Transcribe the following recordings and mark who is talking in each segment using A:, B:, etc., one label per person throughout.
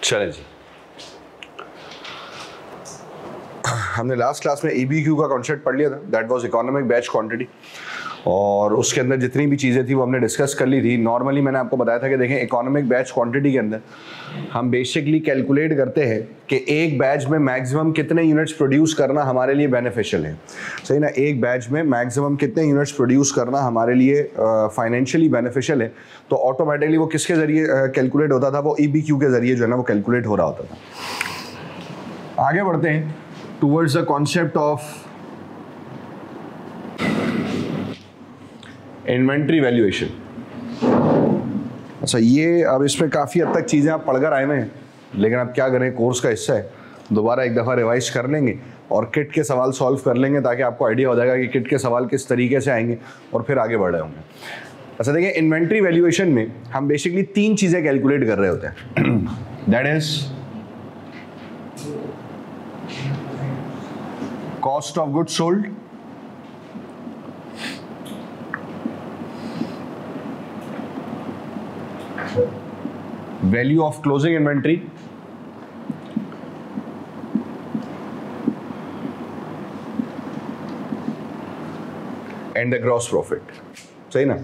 A: चले जी, हमने last class में EBQ का कॉन्सेप्ट पढ़ लिया था, that was economic batch quantity, और उसके अंदर जितनी भी चीज़ें थी वो हमने डिस्कस कर ली थी। नॉर्मली मैंने आपको बताया था कि देखें इकोनॉमिक बैच क्वांटिटी के अंदर हम बेसिकली कैलकुलेट करते हैं कि एक बैच में मैक्सिमम कितने यूनिट्स प्रोड्यूस करना हमारे लिए बेनिफिशियल है, सही ना। एक बैच में मैक्सिमम कितने यूनिट्स प्रोड्यूस करना हमारे लिए फाइनेंशियली बेनिफिशियल है, तो ऑटोमेटिकली वो किसके ज़रिए कैलकुलेट होता था, वो EBQ के ज़रिए जो है ना वो कैलकुलेट हो रहा होता था। आगे बढ़ते हैं towards the concept of inventory valuation. अच्छा, ये अब इसमें काफ़ी हद तक चीज़ें आप पढ़कर आए हुए हैं, लेकिन अब क्या करें, कोर्स का हिस्सा है, दोबारा एक दफ़ा रिवाइज कर लेंगे और किट के सवाल सॉल्व कर लेंगे ताकि आपको आइडिया हो जाएगा कि किट के सवाल किस तरीके से आएंगे और फिर आगे बढ़ रहे होंगे। अच्छा देखिए, इन्वेंट्री वैल्यूएशन में हम बेसिकली 3 चीज़ें कैलकुलेट कर रहे होते हैं, that is cost of goods sold, value of closing inventory and the gross profit, सही ना।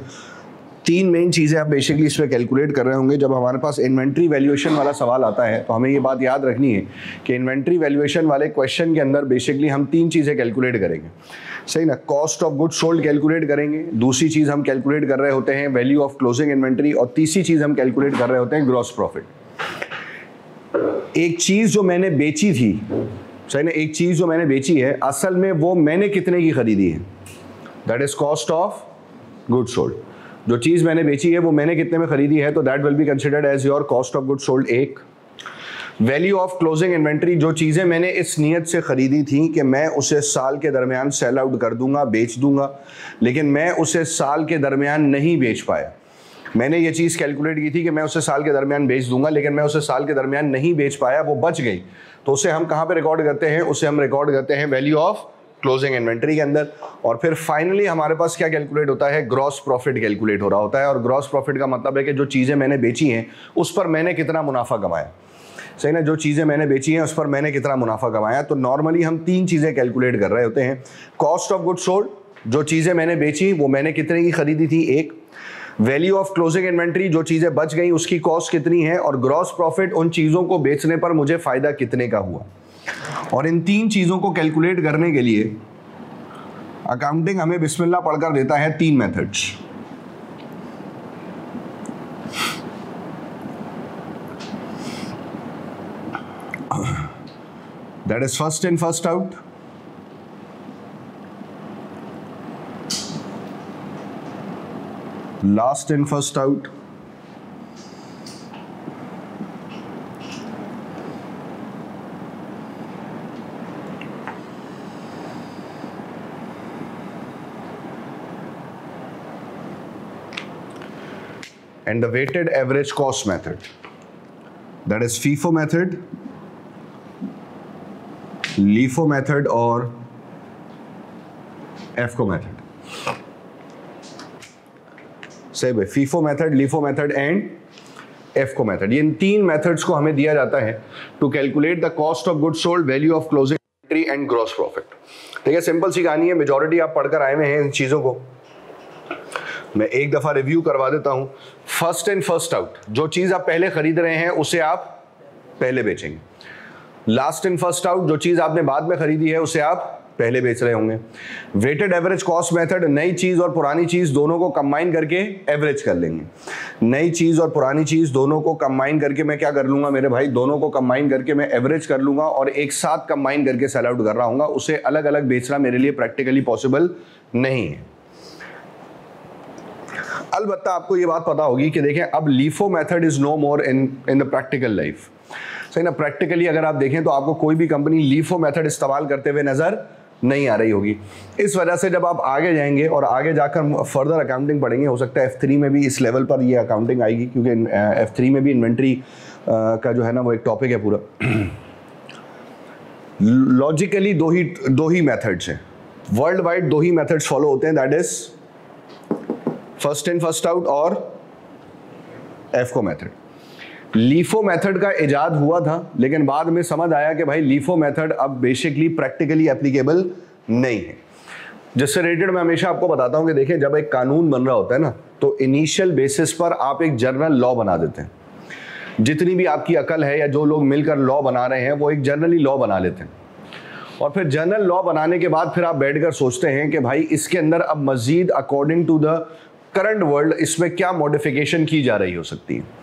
A: 3 मेन चीजें आप बेसिकली इसमें कैलकुलेट कर रहे होंगे। जब हमारे पास इन्वेंट्री वैल्यूएशन वाला सवाल आता है तो हमें ये बात याद रखनी है कि इन्वेंट्री वैल्यूएशन वाले क्वेश्चन के अंदर बेसिकली हम 3 चीजें कैलकुलेट करेंगे, सही ना। Cost of goods sold calculate करेंगे, दूसरी चीज हम कैलकुलेट कर रहे होते हैं वैल्यू ऑफ क्लोजिंग इन्वेंट्री, और तीसरी चीज हम कैलकुलेट कर रहे होते हैं ग्रॉस प्रॉफिट। एक चीज जो मैंने बेची थी, सही ना, एक चीज जो मैंने बेची है असल में वो मैंने कितने की खरीदी है, that is cost of goods sold. जो चीज मैंने बेची है वो मैंने कितने में खरीदी है, तो that will be considered as your cost of goods sold. एक वैल्यू ऑफ क्लोजिंग इन्वेंट्री, जो चीजें मैंने इस नीयत से खरीदी थी कि मैं उसे साल के दरमियान सेल आउट कर दूंगा, बेच दूंगा, लेकिन मैं उसे साल के दरमियान नहीं बेच पाया। मैंने ये चीज़ कैलकुलेट की थी कि मैं उसे साल के दरमियान बेच दूंगा, लेकिन मैं उसे साल के दरमियान नहीं बेच पाया, वो बच गई, तो उसे हम कहाँ पे रिकॉर्ड करते हैं, उसे हम रिकॉर्ड करते हैं वैल्यू ऑफ क्लोजिंग इन्वेंट्री के अंदर। और फिर फाइनली हमारे पास क्या कैलकुलेट होता है, ग्रॉस प्रॉफिट कैलकुलेट हो रहा होता है। और ग्रॉस प्रॉफिट का मतलब है कि जो चीज़ें मैंने बेची हैं उस पर मैंने कितना मुनाफा कमाया, सही ना। जो चीज़ें मैंने बेची हैं उस पर मैंने कितना मुनाफा कमाया। तो नॉर्मली हम 3 चीज़ें कैलकुलेट कर रहे होते हैं, कॉस्ट ऑफ गुड्स सोल्ड, जो चीज़ें मैंने बेची वो मैंने कितने की खरीदी थी, एक। वैल्यू ऑफ क्लोजिंग इन्वेंट्री, जो चीज़ें बच गई उसकी कॉस्ट कितनी है, और ग्रॉस प्रॉफिट, उन चीज़ों को बेचने पर मुझे फ़ायदा कितने का हुआ। और इन 3 चीज़ों को कैलकुलेट करने के लिए अकाउंटिंग हमें बिस्मिल्लाह पढ़कर देता है 3 methods. That is first in first out, last in first out, and the weighted average cost method, that is FIFO method, LIFO method और EFCO method। सही भाई, FIFO method, LIFO method and EFCO method, ये इन 3 methods को हमें दिया जाता है to calculate the cost of goods sold, value of closing inventory and gross profit. ठीक है, सिंपल सी कहानी है, मेजॉरिटी आप पढ़कर आए हुए हैं इन चीज़ों को। मैं एक दफ़ा रिव्यू करवा देता हूँ। फर्स्ट इन फर्स्ट आउट, जो चीज़ आप पहले खरीद रहे हैं उसे आप पहले बेचेंगे। लास्ट इन फर्स्ट आउट, जो चीज़ आपने बाद में खरीदी है उसे आप पहले बेच रहे होंगे। वेटेड एवरेज कॉस्ट मेथड, नई चीज़ और पुरानी चीज़ दोनों को कंबाइन करके एवरेज कर लेंगे। नई चीज़ और पुरानी चीज़ दोनों को कंबाइन करके मैं क्या कर लूँगा मेरे भाई, दोनों को कंबाइन करके मैं एवरेज कर लूँगा और एक साथ कंबाइन करके सेल आउट कर रहा हूँगा। उसे अलग अलग बेचना मेरे लिए प्रैक्टिकली पॉसिबल नहीं है। अलबत्ता आपको ये बात पता होगी कि देखें, अब LIFO method is no more in the practical life, सही ना। प्रैक्टिकली अगर आप देखें तो आपको कोई भी कंपनी लीफो मेथड इस्तेमाल करते हुए नजर नहीं आ रही होगी। इस वजह से जब आप आगे जाएंगे और आगे जाकर फर्दर अकाउंटिंग पढ़ेंगे, हो सकता है F3 में भी इस लेवल पर ये अकाउंटिंग आएगी, क्योंकि F3 में भी इन्वेंट्री का जो है ना वो एक टॉपिक है पूरा। लॉजिकली दो ही मेथड्स हैं, वर्ल्ड वाइड 2 ही मेथड्स फॉलो होते हैं, that is first in first out और EFCO मेथड। लीफो मेथड का इजाद हुआ था, लेकिन बाद में समझ आया कि भाई लीफो मेथड अब बेसिकली प्रैक्टिकली एप्लीकेबल नहीं है। जिससे रिलेटेड मैं हमेशा आपको बताता हूं कि देखिए, जब एक कानून बन रहा होता है ना, तो इनिशियल बेसिस पर आप एक जनरल लॉ बना देते हैं। जितनी भी आपकी अकल है या जो लोग मिलकर लॉ बना रहे हैं, वो एक जनरली लॉ बना लेते हैं, और फिर जनरल लॉ बनाने के बाद फिर आप बैठकर सोचते हैं कि भाई इसके अंदर अब मजीद according to the current world इसमें क्या मॉडिफिकेशन की जा रही हो सकती है।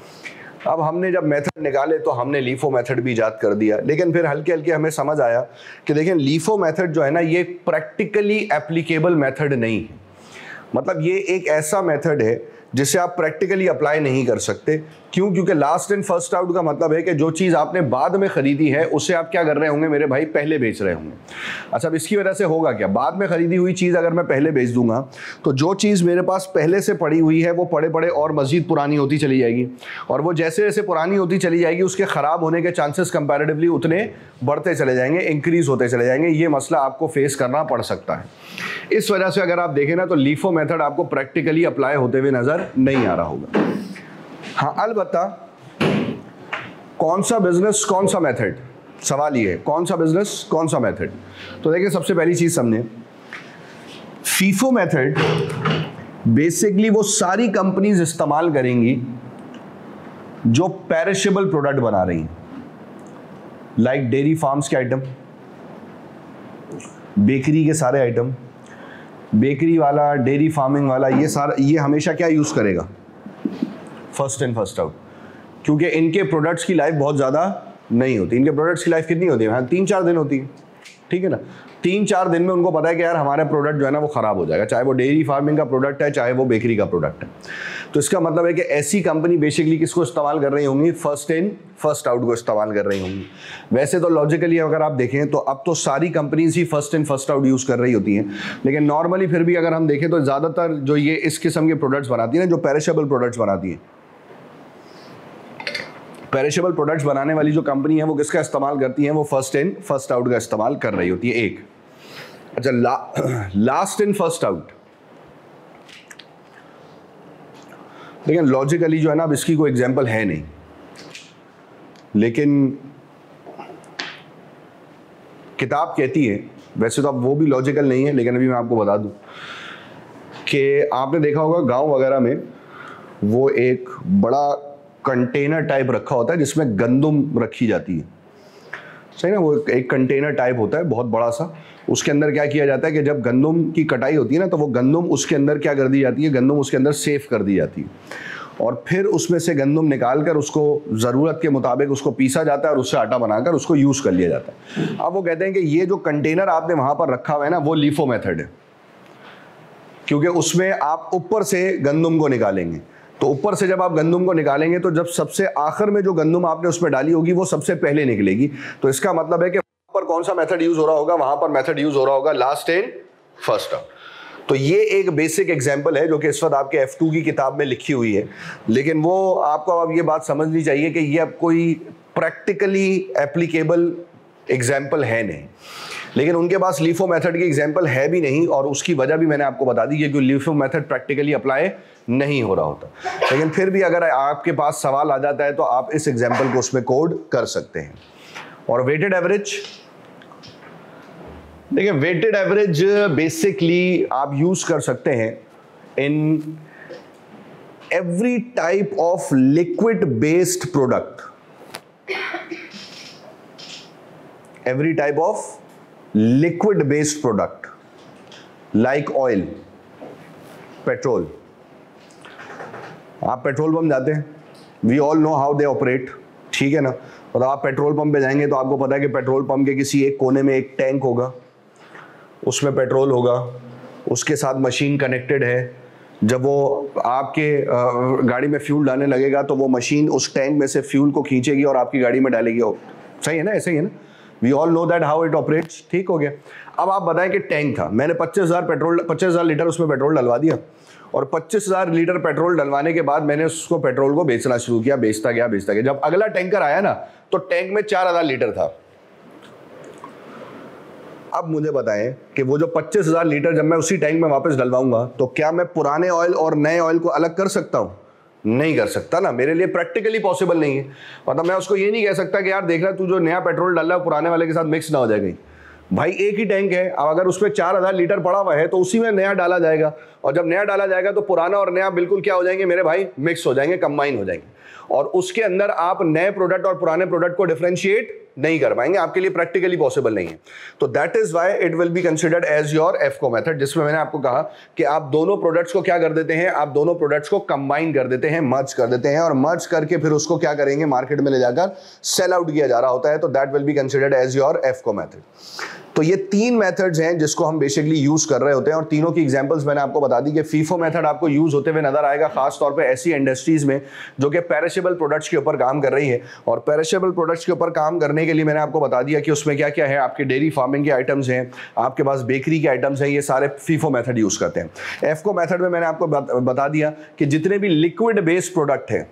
A: अब हमने जब मेथड निकाले तो हमने लीफो मेथड भी इजाद कर दिया, लेकिन फिर हल्के हल्के हमें समझ आया कि देखिए, लीफो मेथड जो है ना, ये प्रैक्टिकली एप्लीकेबल मेथड नहीं है। मतलब ये एक ऐसा मेथड है जिसे आप प्रैक्टिकली अप्लाई नहीं कर सकते। क्यों? क्योंकि लास्ट इन फर्स्ट आउट का मतलब है कि जो चीज़ आपने बाद में खरीदी है उसे आप क्या कर रहे होंगे मेरे भाई, पहले बेच रहे होंगे। अच्छा, अब इसकी वजह से होगा क्या, बाद में खरीदी हुई चीज़ अगर मैं पहले बेच दूंगा तो जो चीज़ मेरे पास पहले से पड़ी हुई है वो पड़े पड़े और मजीद पुरानी होती चली जाएगी, और वो जैसे जैसे पुरानी होती चली जाएगी उसके ख़राब होने के चांसेस कंपैरेटिवली उतने बढ़ते चले जाएंगे, इंक्रीज होते चले जाएंगे। ये मसला आपको फेस करना पड़ सकता है। इस वजह से अगर आप देखें ना, तो लीफो मेथड आपको प्रैक्टिकली अप्लाई होते हुए नजर नहीं आ रहा होगा। हाँ, अलबत्ता कौन सा बिजनेस कौन सा मेथड, सवाल ये है कौन सा बिजनेस कौन सा मेथड। तो देखिए, सबसे पहली चीज समझे, फीफो मेथड बेसिकली वो सारी कंपनीज इस्तेमाल करेंगी जो पेरिशेबल प्रोडक्ट बना रही हैं, लाइक डेयरी फार्म्स के आइटम, बेकरी के सारे आइटम, बेकरी वाला, डेयरी फार्मिंग वाला, ये सारा, ये हमेशा क्या यूज करेगा, फर्स्ट इन फर्स्ट आउट। क्योंकि इनके प्रोडक्ट्स की लाइफ बहुत ज़्यादा नहीं होती। इनके प्रोडक्ट्स की लाइफ कितनी होती है? हाँ, 3-4 दिन होती है, ठीक है ना। 3-4 दिन में उनको पता है कि यार हमारा प्रोडक्ट जो है ना वो ख़राब हो जाएगा, चाहे वो डेयरी फार्मिंग का प्रोडक्ट है, चाहे वो बेकरी का प्रोडक्ट है। तो इसका मतलब है कि ऐसी कंपनी बेसिकली किसको इस्तेमाल कर रही होंगी, फर्स्ट इन फर्स्ट आउट को इस्तेमाल कर रही होंगी। वैसे तो लॉजिकली अगर आप देखें तो अब तो सारी companies he first in first out use कर रही होती हैं, लेकिन नॉर्मली फिर भी अगर हम देखें तो ज़्यादातर जो ये इस किस्म के प्रोडक्ट्स बनाती हैं ना, जो पेरिशेबल प्रोडक्ट्स बनाती हैं, पेरिशेबल प्रोडक्ट्स बनाने वाली जो कंपनी है वो किसका इस्तेमाल करती है, वो फर्स्ट इन फर्स्ट आउट का इस्तेमाल कर रही होती है। एक अच्छा, लास्ट इन फर्स्ट आउट, लेकिन लॉजिकली जो है ना, अब इसकी कोई एग्जांपल है नहीं, लेकिन किताब कहती है, वैसे तो अब वो भी लॉजिकल नहीं है, लेकिन अभी मैं आपको बता दूं कि आपने देखा होगा गांव वगैरह में वो एक बड़ा कंटेनर टाइप रखा होता है जिसमें गंदम रखी जाती है, सही ना। वो एक कंटेनर टाइप होता है बहुत बड़ा सा, उसके अंदर क्या किया जाता है कि जब गंदम की कटाई होती है ना, तो वो गंदम उसके अंदर क्या कर दी जाती है, गंदम उसके अंदर सेफ कर दी जाती है, और फिर उसमें से गंदम निकाल कर उसको ज़रूरत के मुताबिक उसको पीसा जाता है और उससे आटा बनाकर उसको यूज़ कर लिया जाता है। अब वो कहते हैं कि ये जो कंटेनर आपने वहाँ पर रखा हुआ है ना, वो लीफो मेथड है, क्योंकि उसमें आप ऊपर से गंदम को निकालेंगे। तो ऊपर से जब आप गंदम को निकालेंगे तो जब सबसे आखिर में जो गंदम आपने उसमें डाली होगी वो सबसे पहले निकलेगी। तो इसका मतलब है कि वहां पर कौन सा मेथड यूज हो रहा होगा, वहां पर मेथड यूज हो रहा होगा लास्ट इन फर्स्ट आउट। तो ये एक बेसिक एग्जांपल है जो कि इस वक्त आपके F2 की किताब में लिखी हुई है, लेकिन वो आपको अब ये बात समझनी चाहिए कि ये अब कोई प्रैक्टिकली एप्लीकेबल एग्जाम्पल है नहीं, लेकिन उनके पास लीफो मेथड की एग्जाम्पल है भी नहीं, और उसकी वजह भी मैंने आपको बता दी कि लीफो मेथड प्रैक्टिकली अप्लाई नहीं हो रहा होता। लेकिन फिर भी अगर आपके पास सवाल आ जाता है तो आप इस एग्जाम्पल को उसमें कोड कर सकते हैं। और वेटेड एवरेज, देखिए वेटेड एवरेज बेसिकली आप यूज कर सकते हैं in every type of liquid based product, every type of liquid based product like oil, petrol। आप पेट्रोल पंप जाते हैं, we all know how they operate, ठीक है ना। और आप पेट्रोल पंप पे जाएंगे तो आपको पता है कि पेट्रोल पंप के किसी एक कोने में एक टैंक होगा, उसमें पेट्रोल होगा, उसके साथ मशीन कनेक्टेड है। जब वो आपके गाड़ी में फ्यूल डालने लगेगा तो वो मशीन उस टैंक में से फ्यूल को खींचेगी और आपकी गाड़ी में डालेगी। सही है ना, ऐसे ही है ना, we all know that how it operates, ठीक हो गया। अब आप बताएं कि टैंक था, मैंने 25,000 लीटर उसमें पेट्रोल डलवा दिया, और 25,000 लीटर पेट्रोल डलवाने के बाद मैंने उसको पेट्रोल को बेचना शुरू किया, बेचता गया। जब अगला टैंकर आया ना तो टैंक में 4,000 लीटर था। अब मुझे बताएं कि वो जो 25,000 लीटर जब मैं उसी टैंक में वापस डलवाऊंगा तो क्या मैं पुराने ऑयल और नए ऑयल को अलग कर सकता हूं? नहीं कर सकता ना, मेरे लिए प्रैक्टिकली पॉसिबल नहीं है। मतलब मैं उसको ये नहीं कह सकता कि यार देख रहा तू जो नया पेट्रोल डाल रहा है पुराने वाले के साथ मिक्स ना हो जाएगा। भाई एक ही टैंक है, अब अगर उसमें 4000 लीटर पड़ा हुआ है तो उसी में नया डाला जाएगा, और जब नया डाला जाएगा तो पुराना और नया बिल्कुल क्या हो जाएंगे मेरे भाई, मिक्स हो जाएंगे, कंबाइन हो जाएंगे, और उसके अंदर आप नए प्रोडक्ट और पुराने प्रोडक्ट को डिफरेंशिएट नहीं कर पाएंगे, आपके लिए प्रैक्टिकली पॉसिबल नहीं है। तो that is why it will be considered as your एफको मेथड, जिसमें मैंने आपको कहा कि आप दोनों प्रोडक्ट्स को क्या कर देते हैं, आप दोनों प्रोडक्ट्स को कंबाइन कर देते हैं, मर्ज कर देते हैं, और मर्ज करके फिर उसको क्या करेंगे, मार्केट में ले जाकर सेल आउट किया जा रहा होता है। तो that will be considered as your एफको मेथड। तो ये तीन मेथड्स हैं जिसको हम बेसिकली यूज कर रहे होते हैं, और तीनों की एग्जांपल्स मैंने आपको बता दी कि फीफो मेथड आपको यूज होते हुए नजर आएगा खास तौर पे ऐसी इंडस्ट्रीज में जो कि पेरिशेबल प्रोडक्ट्स के ऊपर काम कर रही है, और पेरिशेबल प्रोडक्ट्स के ऊपर काम करने के लिए मैंने आपको बता दिया कि उसमें क्या क्या है, आपके डेयरी फार्मिंग के आइटम्स हैं, आपके पास बेकरी के आइटम्स हैं, ये सारे फीफो मेथड यूज करते हैं। एफको मेथड में मैंने आपको बता दिया कि जितने भी लिक्विड बेस्ड प्रोडक्ट हैं,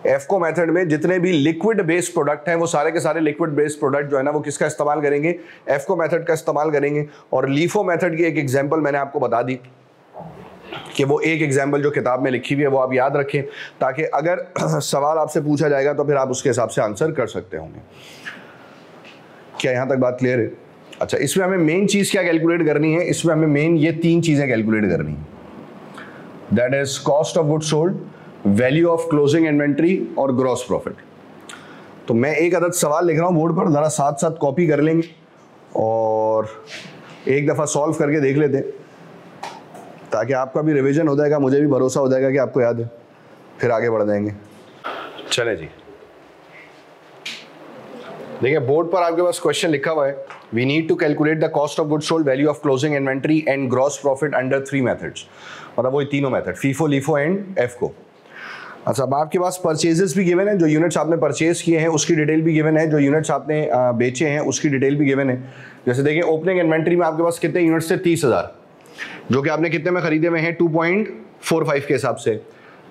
A: एफको मेथड में जितने भी लिक्विड बेस्ड प्रोडक्ट हैं वो सारे के सारे लिक्विड बेस्ड प्रोडक्ट जो है ना वो किसका इस्तेमाल करेंगे, एफको मेथड का इस्तेमाल करेंगे। और लीफो मेथड की एक एग्जांपल मैंने आपको बता दी कि वो एक एग्जांपल जो किताब में लिखी हुई है वो आप याद रखें, ताकि अगर सवाल आपसे पूछा जाएगा तो फिर आप उसके हिसाब से आंसर कर सकते होंगे। क्या यहां तक बात क्लियर है? अच्छा, इसमें हमें मेन चीज क्या कैलकुलेट करनी है, इसमें हमें मेन ये तीन चीजें कैलकुलेट करनी है, that is cost of goods sold, value of closing inventory और ग्रॉस प्रॉफिट। तो मैं एक अदद सवाल लिख रहा हूँ बोर्ड पर, ज़रा साथ साथ कॉपी कर लेंगे और एक दफ़ा सॉल्व करके देख लेते हैं, ताकि आपका भी रिवीजन हो जाएगा, मुझे भी भरोसा हो जाएगा कि आपको याद है, फिर आगे बढ़ जाएंगे। चले जी, देखिए बोर्ड पर आपके पास क्वेश्चन लिखा हुआ है, we need to calculate the cost of goods sold, value of closing inventory and gross profit under 3 methods. मतलब वही तीनों मेथड, फीफो, लीफो एंड एफको। अच्छा, अब आपके पास परचेजेस भी गिवन है, जो यूनिट्स आपने परचेज किए हैं उसकी डिटेल भी गिवन है, जो यूनिट्स आपने बेचे हैं उसकी डिटेल भी गिवन है। जैसे देखिए ओपनिंग इन्वेंट्री में आपके पास कितने यूनिट्स थे, 30,000, जो कि आपने कितने में खरीदे हुए हैं, 2.45 के हिसाब से।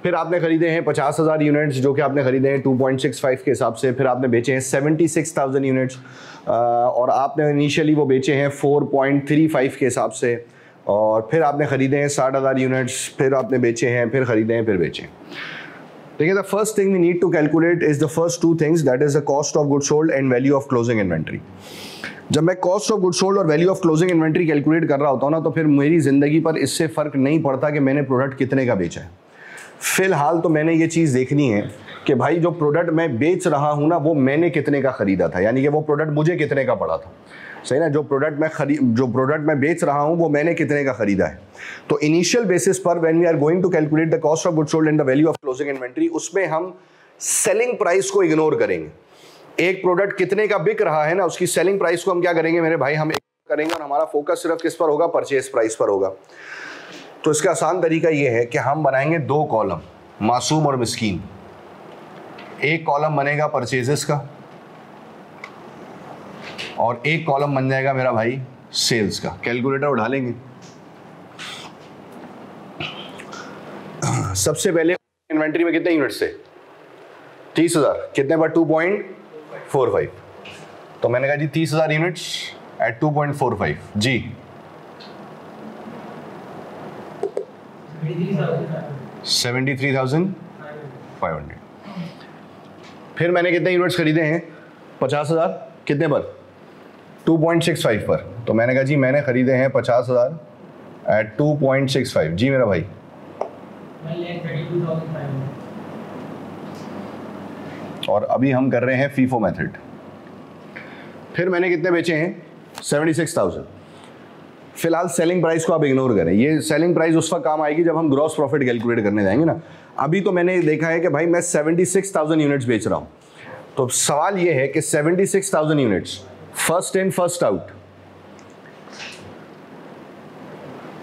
A: फिर आपने खरीदे हैं 50,000 यूनिट्स, जो कि आपने खरीदे हैं 2.65 के हिसाब से। फिर आपने बेचे हैं 76,000 यूनिट्स, और आपने इनिशियली वो बेचे हैं 4.35 के हिसाब से। और फिर आपने खरीदे हैं 60,000 यूनिट्स, फिर आपने बेचे हैं, फिर खरीदे हैं, फिर बेचे। देखिए, the first thing we need to calculate is the first two things, that is the cost of goods sold and value of closing inventory. जब मैं कॉस्ट ऑफ गुड्स सोल्ड और value of closing inventory calculate कर रहा होता हूँ ना, तो फिर मेरी जिंदगी पर इससे फर्क नहीं पड़ता कि मैंने प्रोडक्ट कितने का बेचा है। फिलहाल तो मैंने ये चीज़ देखनी है कि भाई जो प्रोडक्ट मैं बेच रहा हूँ ना वो मैंने कितने का खरीदा था, यानी कि वो प्रोडक्ट मुझे कितने का पड़ा था, सही ना। जो प्रोडक्ट मैं बेच रहा हूँ वो मैंने कितने का खरीदा है। तो इनिशियल बेसिस पर when we are going to calculate the cost of goods sold and the value of closing inventory, उसमें हम सेलिंग प्राइस को इग्नोर करेंगे। एक प्रोडक्ट कितने का बिक रहा है ना, उसकी सेलिंग प्राइस को हम क्या करेंगे मेरे भाई, हम करेंगे, और हमारा फोकस सिर्फ किस पर होगा, परचेज प्राइस पर होगा। तो इसका आसान तरीका ये है कि हम बनाएंगे 2 कॉलम, मासूम और मिस्कीन। एक कॉलम बनेगा परचेजेस का और एक कॉलम बन जाएगा मेरा भाई सेल्स का। कैलकुलेटर उठा लेंगे। सबसे पहले इन्वेंट्री में कितने यूनिट्स थे, 30,000, कितने पर 2.45। तो मैंने कहा जी 30,000 यूनिट्स एट 2.45 जी, 73,500। फिर मैंने कितने यूनिट्स खरीदे हैं, 50,000, कितने पर, 2.65 पर। तो मैंने कहा जी मैंने खरीदे हैं 50,000 एट 2.65 जी मेरा भाई। और अभी हम कर रहे हैं फीफो मेथड। फिर मैंने कितने बेचे हैं, 76,000। फिलहाल सेलिंग प्राइस को आप इग्नोर करें, ये सेलिंग प्राइस उस वक्त काम आएगी जब हम ग्रॉस प्रॉफिट कैलकुलेट करने जाएंगे ना। अभी तो मैंने देखा है कि भाई मैं 76,000 यूनिट्स बेच रहा हूं। तो सवाल ये है कि 76,000 units first in first out,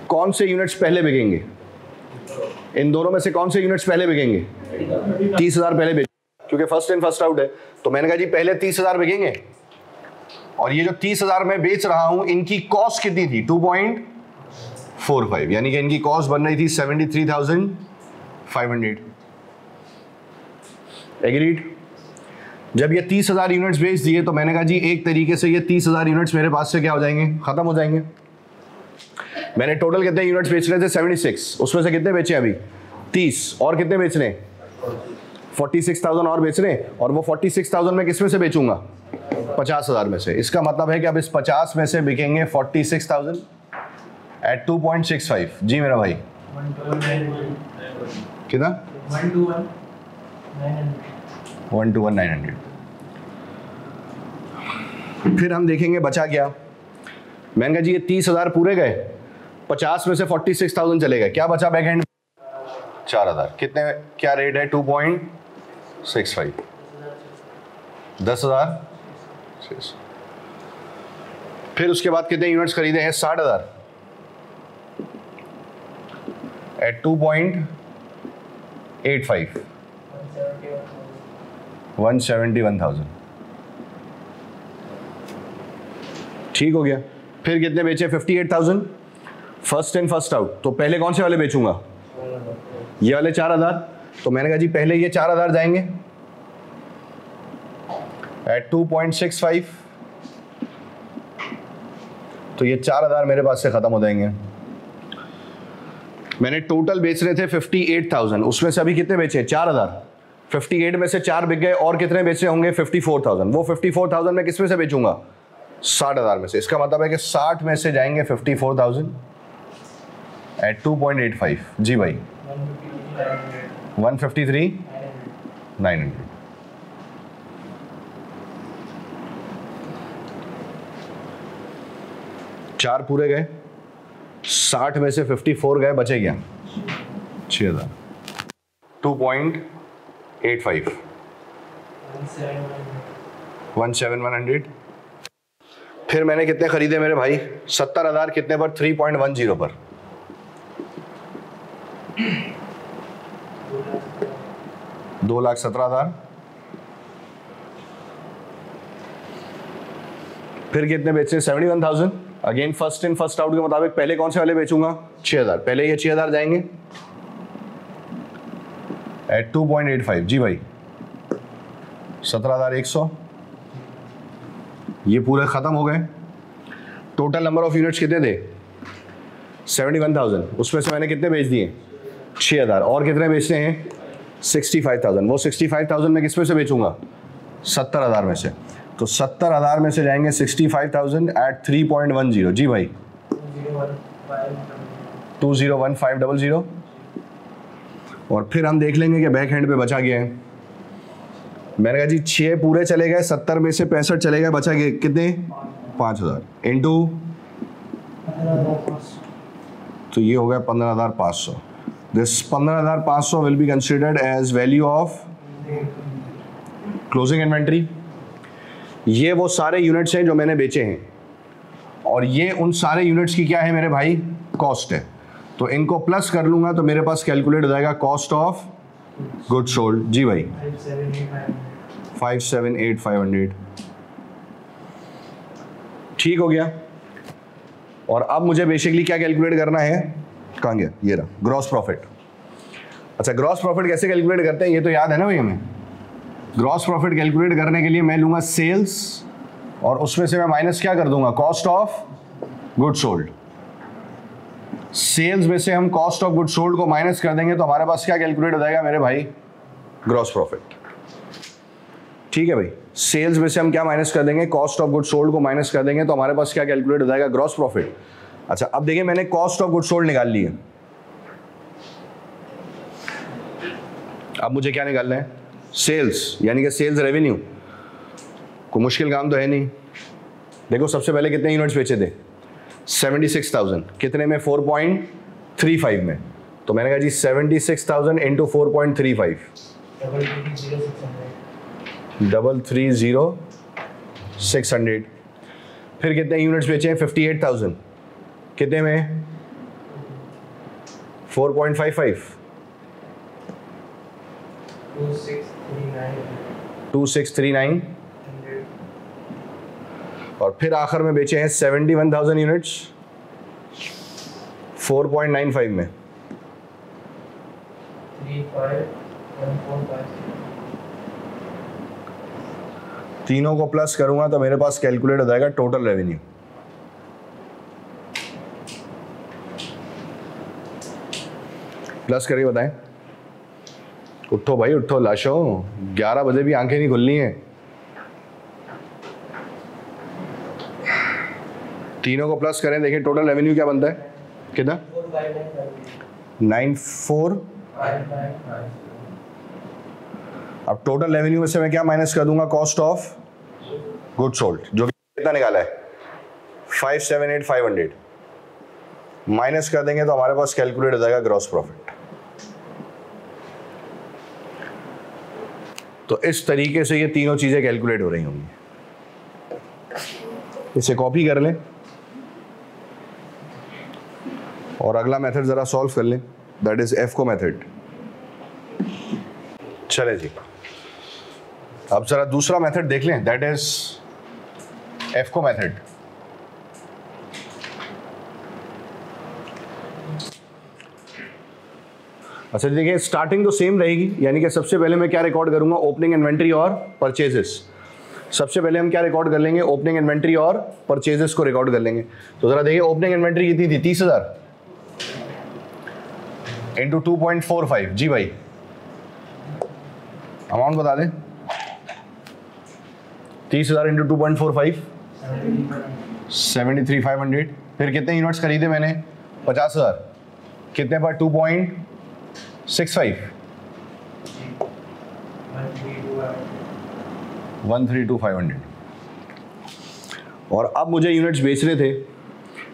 A: कौन से यूनिट्स पहले बिकेंगे, इन दोनों में से कौन से यूनिट्स पहले बिकेंगे, 30,000 पहले बिकेंगे, क्योंकि फर्स्ट इन फर्स्ट आउट है। तो मैंने कहा जी पहले 30,000 बिकेंगे, और ये जो 30,000 मैं बेच रहा हूं इनकी कॉस्ट कितनी थी, 2.45, यानी कि इनकी कॉस्ट बन रही थी 73,500। एग्रीड। जब ये 30,000 यूनिट्स बेच दिए तो मैंने कहा जी एक तरीके से ये 30,000 यूनिट्स मेरे पास से क्या हो जाएंगे, खत्म हो जाएंगे। मैंने टोटल कितने यूनिट्स बेच रहे थे, 76, उसमें से कितने बेचे अभी, 30, और कितने बेचने, 46,000 और बेच रहे हैं, और वो 46,000 में किस में से बेचूंगा? 50,000 में से। इसका मतलब है कि अब इस 50 में से बिकेंगे 46,000 एट 2.65। जी मेरा भाई कितना? 121,900। फिर हम देखेंगे बचा क्या। मैंने कहा जी ये 30,000 पूरे गए, 50 में से 46,000 चले गए, क्या बचा बैक हैंड? 4,000। कितने, क्या रेट है? 2.65। 10,000। फिर उसके बाद कितने यूनिट्स खरीदे हैं? 60,000 एट 2.85। 171,000। ठीक हो गया। फिर कितने बेचे? 58,000। फर्स्ट इन फर्स्ट आउट, तो पहले कौन से वाले बेचूंगा? ये वाले 4,000। तो मैंने कहा जी पहले ये 4,000 जाएंगे एट 2.65, तो ये 4,000 मेरे पास से खत्म हो जाएंगे। मैंने टोटल बेच रहे थे 58,000, उसमें से अभी कितने बेचे? 4,000। 58 में से 4 बिक गए, और कितने बेचे होंगे? 54,000। वो 54,000 में किस में से बेचूंगा? 60,000 में से। इसका मतलब है कि 60 में से जाएंगे 54,000 एट 2.85। जी भाई 153,900। चार पूरे गए, 60 में से 54 गए, बचे क्या? 6,000। 2.85 17100। फिर मैंने कितने खरीदे मेरे भाई? 70,000। कितने पर? 3.10 पर। $2,17,000। फिर कितने बेचे? 71,000। Again first in first out के मुताबिक पहले कौन से वाले बेचूंगा? 6,000। पहले ये 6,000 जाएंगे एट 2.85। जी भाई 17,100। ये पूरे खत्म हो गए। टोटल नंबर ऑफ यूनिट्स कितने थे? 71,000। उसमें से मैंने कितने बेच दिए? 6,000। और कितने बेचते हैं? 65,000। वो 65,000 में किस में से बेचूंगा? 70,000 में से। तो 70,000 में से जाएंगे 65,000 एट 3.10। जी भाई 201500। और फिर हम देख लेंगे कि बैक हैंड पे बचा गया है। मैंने कहा जी 6 पूरे चले गए, 70 में से 65 चले गए, बचा गए कितने? 5,000 इंटू, तो ये हो गया 15,500। This 15,500 will be considered as value of closing inventory. ये वो सारे यूनिट्स हैं जो मैंने बेचे हैं, और ये उन सारे यूनिट्स की क्या है मेरे भाई? कॉस्ट है। तो इनको प्लस कर लूंगा तो मेरे पास कैलकुलेट हो जाएगा कॉस्ट ऑफ गुड सोल्ड। जी भाई 578,500। ठीक हो गया। और अब मुझे बेसिकली क्या कैलकुलेट करना है? कहाँ गया? ये रहा, ग्रॉस प्रॉफिट। अच्छा, ग्रॉस प्रॉफिट कैसे कैलकुलेट करते हैं ये तो याद है ना भाई हमें? ग्रॉस प्रॉफिट कैलकुलेट करने के लिए मैं लूंगा सेल्स, और उसमें से मैं माइनस क्या कर दूंगा? Cost of good sold. Sales में से हम कॉस्ट ऑफ गुड सोल्ड को माइनस कर देंगे तो हमारे पास क्या कैलकुलेट हो जाएगा मेरे भाई? Gross profit. ठीक है भाई, सेल्स में से हम क्या माइनस कर देंगे? कॉस्ट ऑफ गुड सोल्ड को माइनस कर देंगे तो हमारे पास क्या कैलकुलेट हो जाएगा? Gross profit. अच्छा, अब देखिए मैंने कॉस्ट ऑफ गुड सोल्ड निकाल ली है, अब मुझे क्या निकालना है? सेल्स, यानी कि सेल्स रेवेन्यू। कोई मुश्किल काम तो है नहीं। देखो सबसे पहले कितने यूनिट्स बेचे थे? 76,000। कितने में? 4.35 में। तो मैंने कहा जी 76,000 इंटू 4.35, 330,600। फिर कितने यूनिट्स बेचे हैं? 58,000। कितने में? 4.55, 2639। और फिर आखिर में बेचे हैं 71,000 यूनिट्स 4.95 में।
B: 35,145।
A: तीनों को प्लस करूंगा तो मेरे पास कैलकुलेट हो जाएगा टोटल रेवेन्यू। प्लस करिए बताएं। उठो भाई उठो लाशों, 11 बजे भी आंखें नहीं खुलनी है। तीनों को प्लस करें, देखिए टोटल रेवेन्यू क्या बनता है, कितना 94। अब टोटल रेवेन्यू में से मैं क्या माइनस कर दूंगा, कॉस्ट ऑफ गुड सोल्ड, जो कि कितना निकाला है 578,500 माइनस कर देंगे तो हमारे पास कैलकुलेट हो जाएगा ग्रॉस प्रॉफिट। तो इस तरीके से ये तीनों चीजें कैलकुलेट हो रही होंगी। इसे कॉपी कर लें और अगला मेथड जरा सॉल्व कर लें, दैट इज एफको मेथड। चले जी, अब जरा दूसरा मेथड देख लें, दैट इज एफको मेथड। अच्छा देखिए, स्टार्टिंग तो सेम रहेगी, यानी कि सबसे पहले मैं क्या रिकॉर्ड करूंगा, ओपनिंग इन्वेंट्री और परचेजेस। सबसे पहले हम क्या रिकॉर्ड कर लेंगे, ओपनिंग इन्वेंट्री और परचेजेस को रिकॉर्ड कर लेंगे। तो जरा देखिए, ओपनिंग इन्वेंट्री कितनी थी, 30,000 इंटू 2.45। जी भाई अमाउंट बता दें, 30,000 इंटू 2.45 73,500। फिर कितने यूनिट्स खरीदे मैंने, 50,000, कितने पर 2.65 132,500। और अब मुझे यूनिट्स बेचने थे,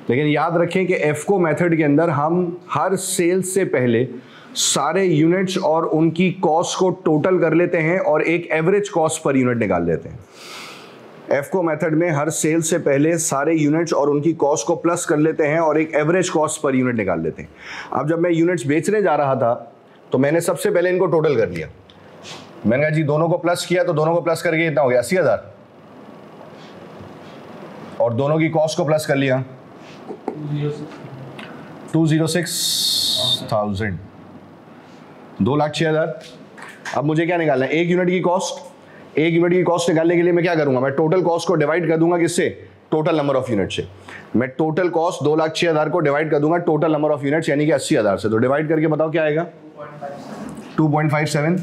A: लेकिन याद रखें कि एफको मेथड के अंदर हम हर सेल्स से पहले सारे यूनिट्स और उनकी कॉस्ट को टोटल कर लेते हैं और एक एवरेज कॉस्ट पर यूनिट निकाल लेते हैं। एफको मेथड में हर सेल से पहले सारे यूनिट्स और उनकी कॉस्ट को प्लस कर लेते हैं और एक एवरेज कॉस्ट पर यूनिट निकाल लेते हैं। अब जब मैं यूनिट्स बेचने जा रहा था तो मैंने सबसे पहले इनको टोटल कर लिया। मैंने कहा जी दोनों को प्लस किया, तो दोनों को प्लस करके इतना हो गया 80,000, और दोनों की कॉस्ट को प्लस कर लिया 206,000, 2,06,000। अब मुझे क्या निकालना है, एक यूनिट की कॉस्ट। एक यूनिट की कॉस्ट निकालने के लिए मैं क्या करूंगा, मैं टोटल कॉस्ट को डिवाइड कर दूंगा किससे, टोटल नंबर ऑफ यूनिट से। मैं टोटल कॉस्ट 2,06,000 को डिवाइड कर दूंगा टोटल नंबर ऑफ यूनिट्स यानी कि 80,000 से। तो डिवाइड करके बताओ क्या आएगा, 2.57।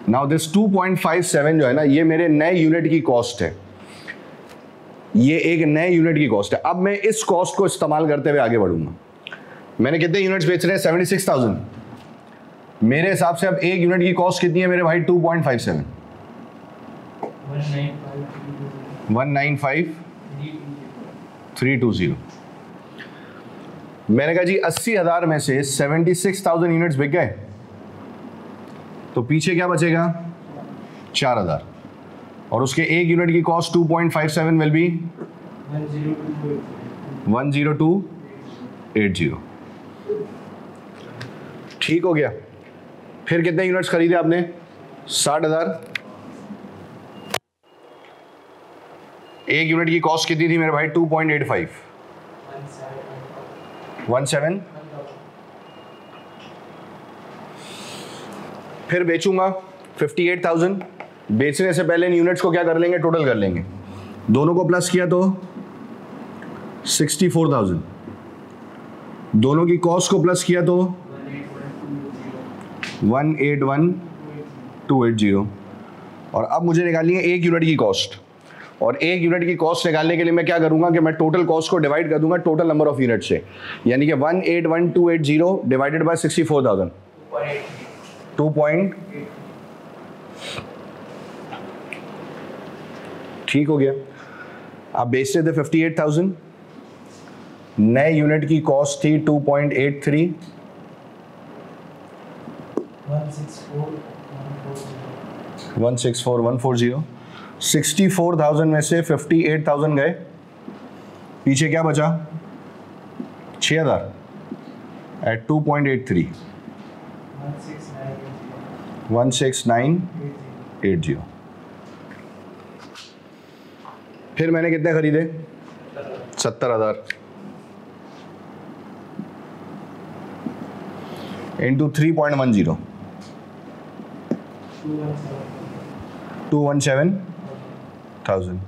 A: नाउ दिस 2.57 जो है ना, ये मेरे नए यूनिट की कॉस्ट है, ये एक नए यूनिट की कॉस्ट है। अब मैं इस कॉस्ट को इस्तेमाल करते हुए आगे बढ़ूंगा। मैंने कितने यूनिट्स बेच रहे हैं, 76,000। मेरे हिसाब से अब एक यूनिट की कॉस्ट कितनी है मेरे भाई, 2.57 195,320। मैंने कहा जी 80,000 में से 76,000 यूनिट्स बिक गए, तो पीछे क्या बचेगा, 4,000, और उसके एक यूनिट की कॉस्ट 2.57 विल बी 10280। ठीक हो गया। फिर कितने यूनिट्स खरीदे आपने, 60,000। एक यूनिट की कॉस्ट कितनी थी मेरे भाई, 2.85 17। फिर बेचूंगा 58,000। बेचने से पहले इन यूनिट्स को क्या कर लेंगे, टोटल कर लेंगे। दोनों को प्लस किया तो 64,000, दोनों की कॉस्ट को प्लस किया तो 181,280। और अब मुझे निकालनी है एक यूनिट की कॉस्ट, और एक यूनिट की कॉस्ट निकालने के लिए मैं क्या करूंगा कि मैं टोटल कॉस्ट को डिवाइड कर दूंगा टोटल नंबर ऑफ यूनिट से, यानी कि 181,280 डिवाइडेड बाय 64,000 2. ठीक हो गया। आप बेचते थे 58,000, नए यूनिट की कॉस्ट थी 2.83 164,140। 64,000 में से 58,000 गए, पीछे क्या बचा, 6,000 एट 2.83 16980। फिर मैंने कितने खरीदे, 70,000 इंटू 3.10 217,000।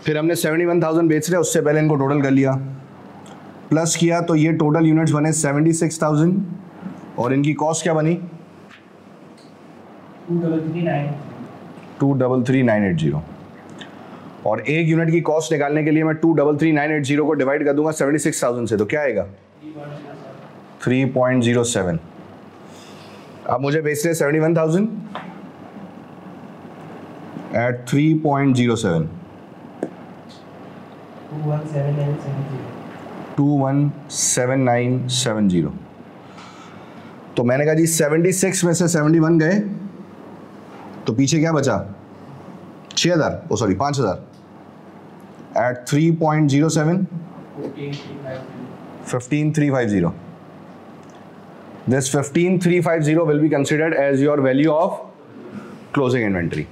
A: फिर हमने 71,000 बेच रहे, उससे पहले इनको टोटल कर लिया, प्लस किया तो ये टोटल यूनिट्स बने 76,000 और इनकी कॉस्ट क्या बनी? 233,980। और एक यूनिट की कॉस्ट निकालने के लिए मैं 233,980 को डिवाइड कर दूंगा 76,000 से, तो क्या आएगा? 3.07। अब मुझे बेचते हैं 71,000 एट 3.07। 217970। तो मैंने कहा जी 76 में से 71 गए, तो पीछे क्या बचा? 6,000, ओ sorry 5,000 eight 3.07, 15,350। This 15,350 will be considered as your value of closing inventory.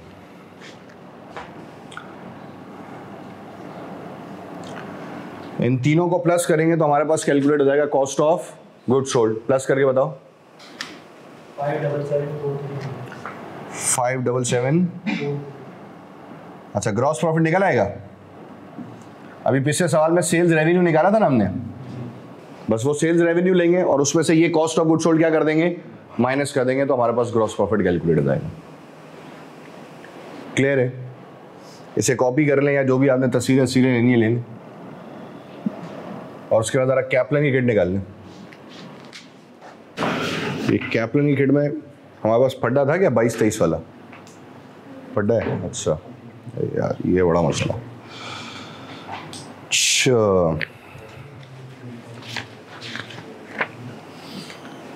A: इन तीनों को प्लस करेंगे तो हमारे पास कैलकुलेट हो जाएगा cost of good sold. Plus करके बताओ। 577। अच्छा, ग्रॉस प्रॉफिट निकल आएगा। अभी पिछले सवाल में सेल्स रेवेन्यू निकाला था ना हमने, बस वो सेल्स रेवेन्यू लेंगे और उसमें से ये कॉस्ट ऑफ गुड सोल्ड क्या कर देंगे? माइनस कर देंगे, तो हमारे पास ग्रॉस प्रॉफिट कैलकुलेट हो जाएगा। क्लियर है? इसे कॉपी कर लें या जो भी आपने तस्वीरें लेनी है ले लें, और उसके बाद जरा कैप्लन की किट निकाल लें। ये कैप्लन की किट में हमारे पास फड्डा था क्या? 22-23 वाला फड्डा है। अच्छा यार, ये बड़ा मसला।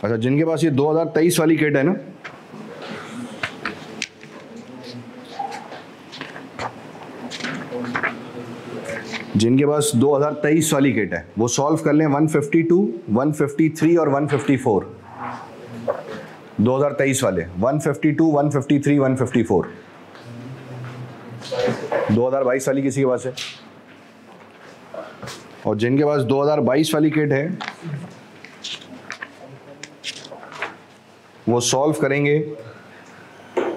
A: अच्छा, जिनके पास ये 2023 वाली किट है ना, जिनके पास 2023 वाली किट है वो सॉल्व कर लें 152, 153 और 154। 2023 वाले 152, 153, 154। 2022 वाली किसी के पास है? और जिनके पास 2022 वाली किट है वो सॉल्व करेंगे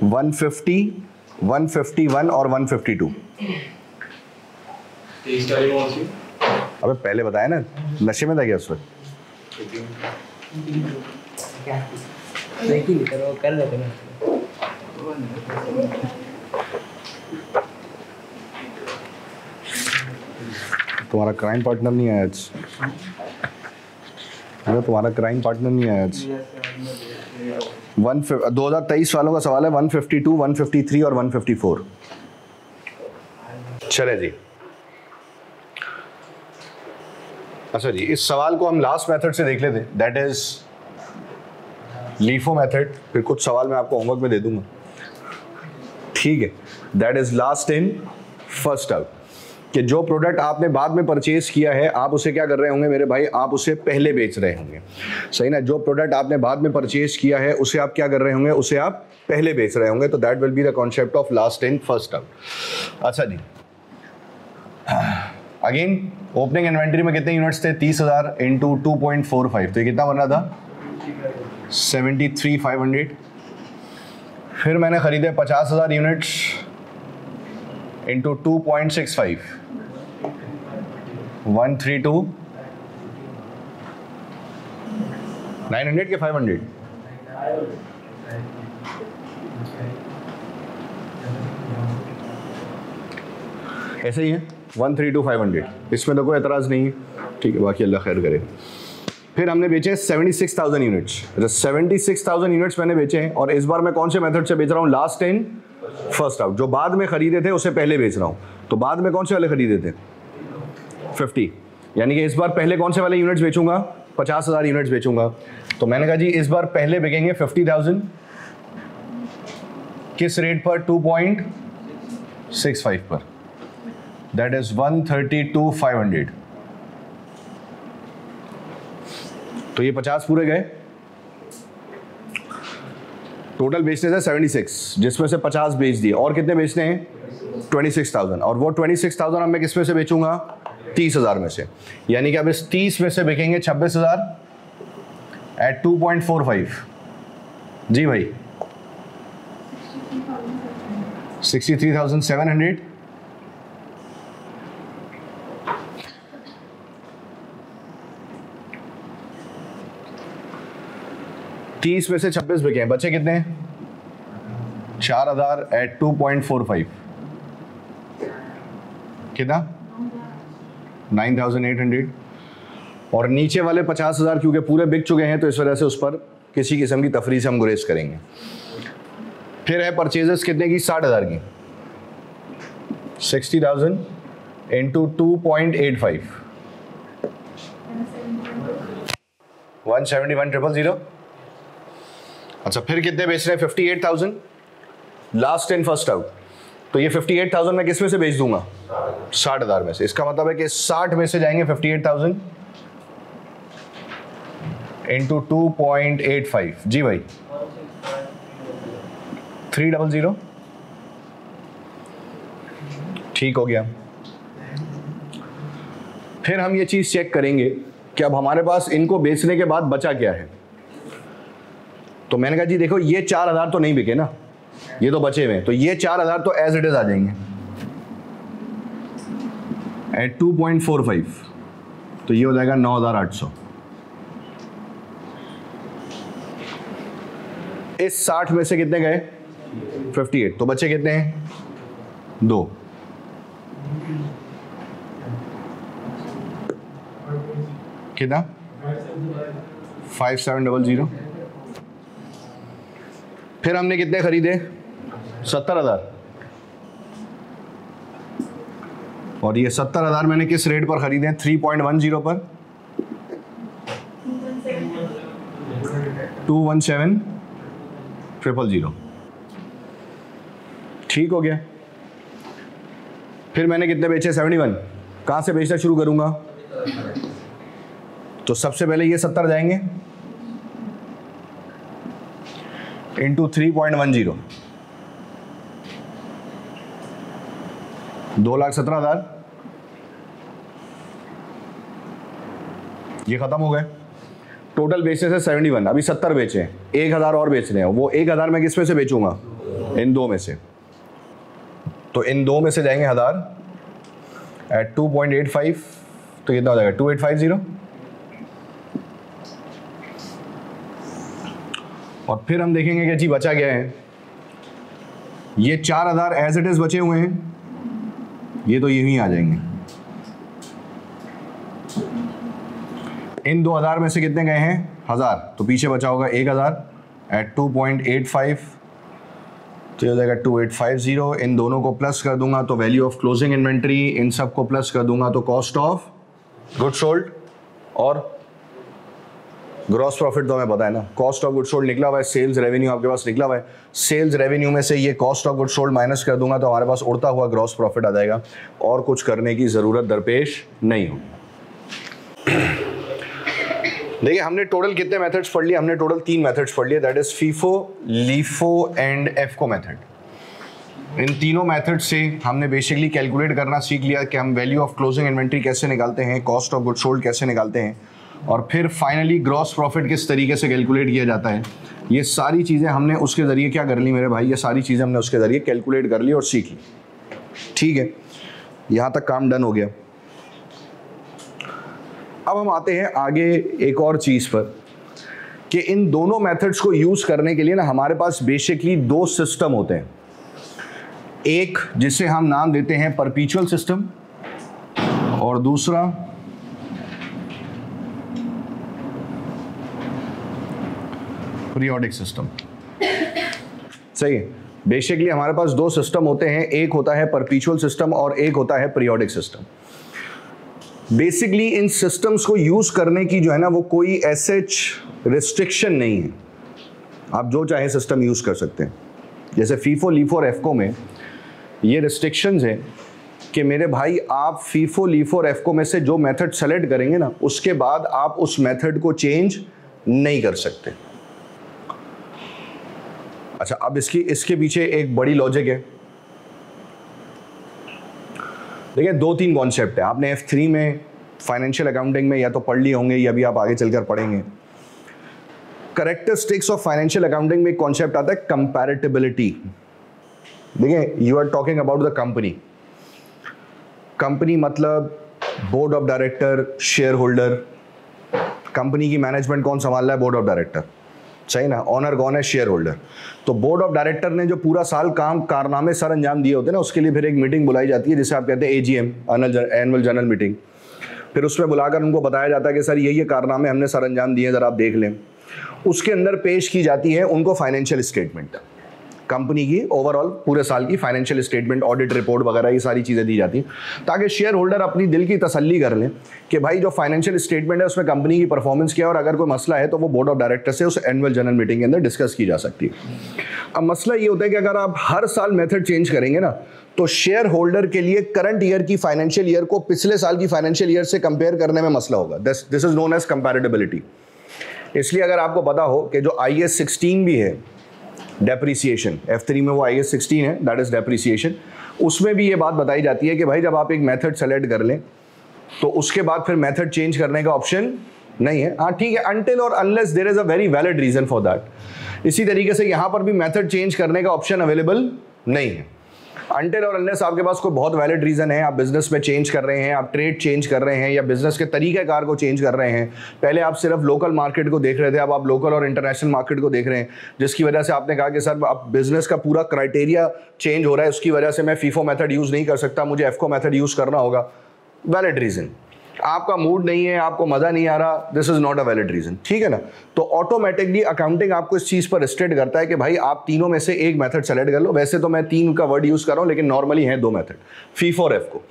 A: 150, 151 और 152। अबे पहले बताया ना, नशे में था क्या उस वक्त? तुम्हारा क्राइम पार्टनर नहीं आया आज? तुम्हारा क्राइम पार्टनर नहीं आया आज? 2023 वालों का सवाल है 152, 153 और 154। चले जी। अच्छा जी, इस सवाल को हम लास्ट मेथड से देख लेते, दैट इज लीफो मेथड। फिर कुछ सवाल मैं आपको होमवर्क में दे दूंगा, ठीक है? That is last in first out. कि जो प्रोडक्ट आपने बाद में परचेज किया है आप उसे क्या कर रहे होंगे मेरे भाई? आप उसे पहले बेच रहे होंगे, सही ना? जो प्रोडक्ट आपने बाद में परचेज किया है उसे आप क्या कर रहे होंगे? उसे आप पहले बेच रहे होंगे। तो that will be the concept of last in first out. अच्छा जी, अगेन ओपनिंग इन्वेंट्री में कितने यूनिट्स थे? 30,000 इंटू 2.45, तो ये कितना बन रहा था? 73,500। फिर मैंने खरीदे 50,000 यूनिट्स इंटू 2.65, 132, 900 के 500? ऐसे ही है 132,500, इसमें तो कोई एतराज़ नहीं है, ठीक है? बाकी अल्लाह खैर करे। फिर हमने बेचे 76,000 यूनिट्स। 76,000 यूनिट्स मैंने बेचे हैं, और इस बार मैं कौन से मेथड से बेच रहा हूँ? Last in first out. जो बाद में खरीदे थे उसे पहले बेच रहा हूँ। तो बाद में कौन से वाले खरीदे थे? 50, यानी कि इस बार पहले कौन से वाले यूनिट्स बेचूंगा? 50,000 यूनिट्स बेचूंगा। तो मैंने कहा जी इस बार पहले बिकेंगे 50,000। किस रेट पर? 2.65 पर। That is 132,500। तो ये 50 पूरे गए। टोटल बेचने थे 76, जिसमें से 50 बेच दिए। और कितने बेचने हैं? 26,000। और वो 26,000 अब मैं किस में से बेचूंगा? 30,000 में से। यानी कि अब इस 30 में से बिकेंगे 26,000 एट 2.45। जी भाई 63,700। 30 में से 26 बिके हैं, बचे कितने? 4000 एट 2.45 कितना? 9800। और नीचे वाले 50,000 क्योंकि पूरे बिक चुके हैं तो इस वजह से उस पर किसी किस्म की तफरी से हम गुरेज करेंगे। फिर है परचेजेस कितने की? 60,000 की। 60,000 इंटू 2.85 171,000। अच्छा, फिर कितने बेच रहे हैं? 58,000 लास्ट इन फर्स्ट आउट। तो ये 58,000 मैं किस में से बेच दूंगा? 60,000 में से। इसका मतलब है कि 60 में से जाएंगे 58,000 इंटू 2.85। जी भाई 300। ठीक हो गया। फिर हम ये चीज चेक करेंगे कि अब हमारे पास इनको बेचने के बाद बचा क्या है। तो मैंने कहा जी देखो ये 4,000 तो नहीं बिके ना, ये तो बचे हुए हैं, तो ये 4,000 तो एज इट इज आ जाएंगे एट 2.45। तो ये हो जाएगा 9,800। इस 60 में से कितने गए? 58। तो बचे कितने हैं? 2। कितना? 5700। फिर हमने कितने खरीदे? 70,000। और ये 70,000 मैंने किस रेट पर खरीदे? 3.10 पर। 217,000। ठीक हो गया। फिर मैंने कितने बेचे? 71। कहां से बेचना शुरू करूंगा? तो सबसे पहले ये 70 जाएंगे इंटू 3.10 2,17,000। ये खत्म हो गए। टोटल बेचने से 71, अभी 70 बेचे हैं, 1,000 और बेचने हैं। वो 1,000 मैं किस में से बेचूंगा? इन दो में से। तो इन दो में से जाएंगे 1000 एट 2.85। तो कितना हो जाएगा? 2850। और फिर हम देखेंगे कि जी बचा क्या है। ये 4,000 एज इट इज बचे हुए हैं, ये तो यहीं आ जाएंगे। इन 2,000 में से कितने गए हैं? 1000। तो पीछे बचा होगा 1,000 एट 2.85। तो ये हो जाएगा 2850। इन दोनों को प्लस कर दूंगा तो वैल्यू ऑफ क्लोजिंग इन्वेंट्री, इन सब को प्लस कर दूंगा तो कॉस्ट ऑफ गुड सोल्ड और ग्रॉस प्रॉफिट तो हमें पता है ना। कॉस्ट ऑफ गुड सोल्ड निकला हुआ है, सेल्स रेवेन्यू आपके पास निकला हुआ है। सेल्स रेवेन्यू में से ये cost of good sold minus कर दूंगा तो हमारे पास उड़ता हुआ ग्रॉस प्रॉफिट आ जाएगा और कुछ करने की ज़रूरत दरपेश नहीं होगी। देखिए हमने टोटल कितने मेथड्स पढ़ लिए? हमने टोटल 3 मेथड्स पढ़ लिए, that is FIFO, LIFO and एफको मेथड। इन तीनों मेथड से हमने बेसिकली कैलकुलेट करना सीख लिया कि हम वैल्यू ऑफ क्लोजिंग इन्वेंट्री कैसे निकालते हैं, कॉस्ट ऑफ गुड सोल्ड कैसे निकालते हैं, और फिर फाइनली ग्रॉस प्रॉफिट किस तरीके से कैलकुलेट किया जाता है। ये सारी चीज़ें हमने उसके ज़रिए क्या कर ली मेरे भाई? ये सारी चीज़ें हमने उसके ज़रिए कैलकुलेट कर ली और सीख ली। ठीक है, यहाँ तक काम डन हो गया। अब हम आते हैं आगे एक और चीज़ पर कि इन दोनों मेथड्स को यूज़ करने के लिए ना हमारे पास बेसिकली 2 सिस्टम होते हैं। एक जिसे हम नाम देते हैं परपीचुअल सिस्टम और दूसरा पीरियोडिक सिस्टम। सही है। बेसिकली हमारे पास 2 सिस्टम होते हैं, एक होता है परपीचुअल सिस्टम और एक होता है पीरियोडिक सिस्टम। बेसिकली इन सिस्टम्स को यूज करने की जो है ना वो कोई एसएच रिस्ट्रिक्शन नहीं है, आप जो चाहे सिस्टम यूज कर सकते हैं। जैसे फीफो, लीफो और एफको में ये रिस्ट्रिक्शंस हैं कि मेरे भाई आप फीफो, लीफो और एफको में से जो मेथड सेलेक्ट करेंगे ना उसके बाद आप उस मेथड को चेंज नहीं कर सकते। अच्छा, अब इसके पीछे एक बड़ी लॉजिक है। देखिए 2-3 कॉन्सेप्ट है, आपने F3 में फाइनेंशियल अकाउंटिंग में या तो पढ़ लिए होंगे या भी आप आगे चलकर पढ़ेंगे। कैरेक्टरिस्टिक्स ऑफ फाइनेंशियल अकाउंटिंग में एक कॉन्सेप्ट आता है कंपैरेटिबिलिटी। देखिए you are talking about the company. Company मतलब board of director, share holder. Company की मैनेजमेंट कौन संभाल रहा है? Board of director. सही ना, ऑनर कौन है, शेयर होल्डर। तो बोर्ड ऑफ डायरेक्टर ने जो पूरा साल काम कारनामे सर अंजाम दिए होते हैं ना, उसके लिए फिर एक मीटिंग बुलाई जाती है जिसे आप कहते हैं एजीएम, एनुअल जनरल मीटिंग। फिर उसमें बुलाकर उनको बताया जाता है कि सर ये कारनामे हमने सर अंजाम दिए, ज़रा आप देख लें। उसके अंदर पेश की जाती है उनको फाइनेंशियल स्टेटमेंट, कंपनी की ओवरऑल पूरे साल की फाइनेंशियल स्टेटमेंट, ऑडिट रिपोर्ट वगैरह, ये सारी चीज़ें दी जाती हैं ताकि शेयर होल्डर अपनी दिल की तसल्ली कर लें कि भाई जो फाइनेंशियल स्टेटमेंट है उसमें कंपनी की परफॉर्मेंस क्या है, और अगर कोई मसला है तो वो बोर्ड ऑफ डायरेक्टर से उस एनुअल जनरल मीटिंग के अंदर डिस्कस की जा सकती है। अब मसला ये होता है कि अगर आप हर साल मेथड चेंज करेंगे ना, तो शेयर होल्डर के लिए करंट ईयर की फाइनेंशियल ईयर को पिछले साल की फाइनेंशियल ईयर से कंपेयर करने में मसला होगा। This is known as comparability. इसलिए अगर आपको पता हो कि जो IAS 16 भी है, डेप्रीसिएशन, F3 में वो IAS 16 है, दैट इज डेप्रीसिएशन, उसमें भी ये बात बताई जाती है कि भाई जब आप एक मेथड सेलेक्ट कर लें तो उसके बाद फिर मेथड चेंज करने का ऑप्शन नहीं है। हाँ ठीक है, अनटिल और unless there is a very valid reason for that. इसी तरीके से यहाँ पर भी मेथड चेंज करने का ऑप्शन अवेलेबल नहीं है अनटिल और अनलेस आपके पास कोई बहुत वैलिड रीजन है, आप बिजनेस में चेंज कर रहे हैं, आप ट्रेड चेंज कर रहे हैं, या बिजनेस के तरीक़ेकार को चेंज कर रहे हैं। पहले आप सिर्फ लोकल मार्केट को देख रहे थे, अब आप लोकल और इंटरनेशनल मार्केट को देख रहे हैं, जिसकी वजह से आपने कहा कि सर अब बिजनेस का पूरा क्राइटेरिया चेंज हो रहा है, उसकी वजह से मैं फीफो मेथड यूज़ नहीं कर सकता, मुझे एफको मेथड यूज़ करना होगा। Valid reason. आपका मूड नहीं है, आपको मज़ा नहीं आ रहा, this is not a valid reason, ठीक है ना। तो ऑटोमेटिकली अकाउंटिंग आपको इस चीज़ पर रिस्ट्रिक्ट करता है कि भाई आप तीनों में से एक मेथड सेलेक्ट कर लो। वैसे तो मैं 3 का वर्ड यूज़ कर रहा हूँ, लेकिन नॉर्मली हैं 2 मेथड, फीफो और एफको।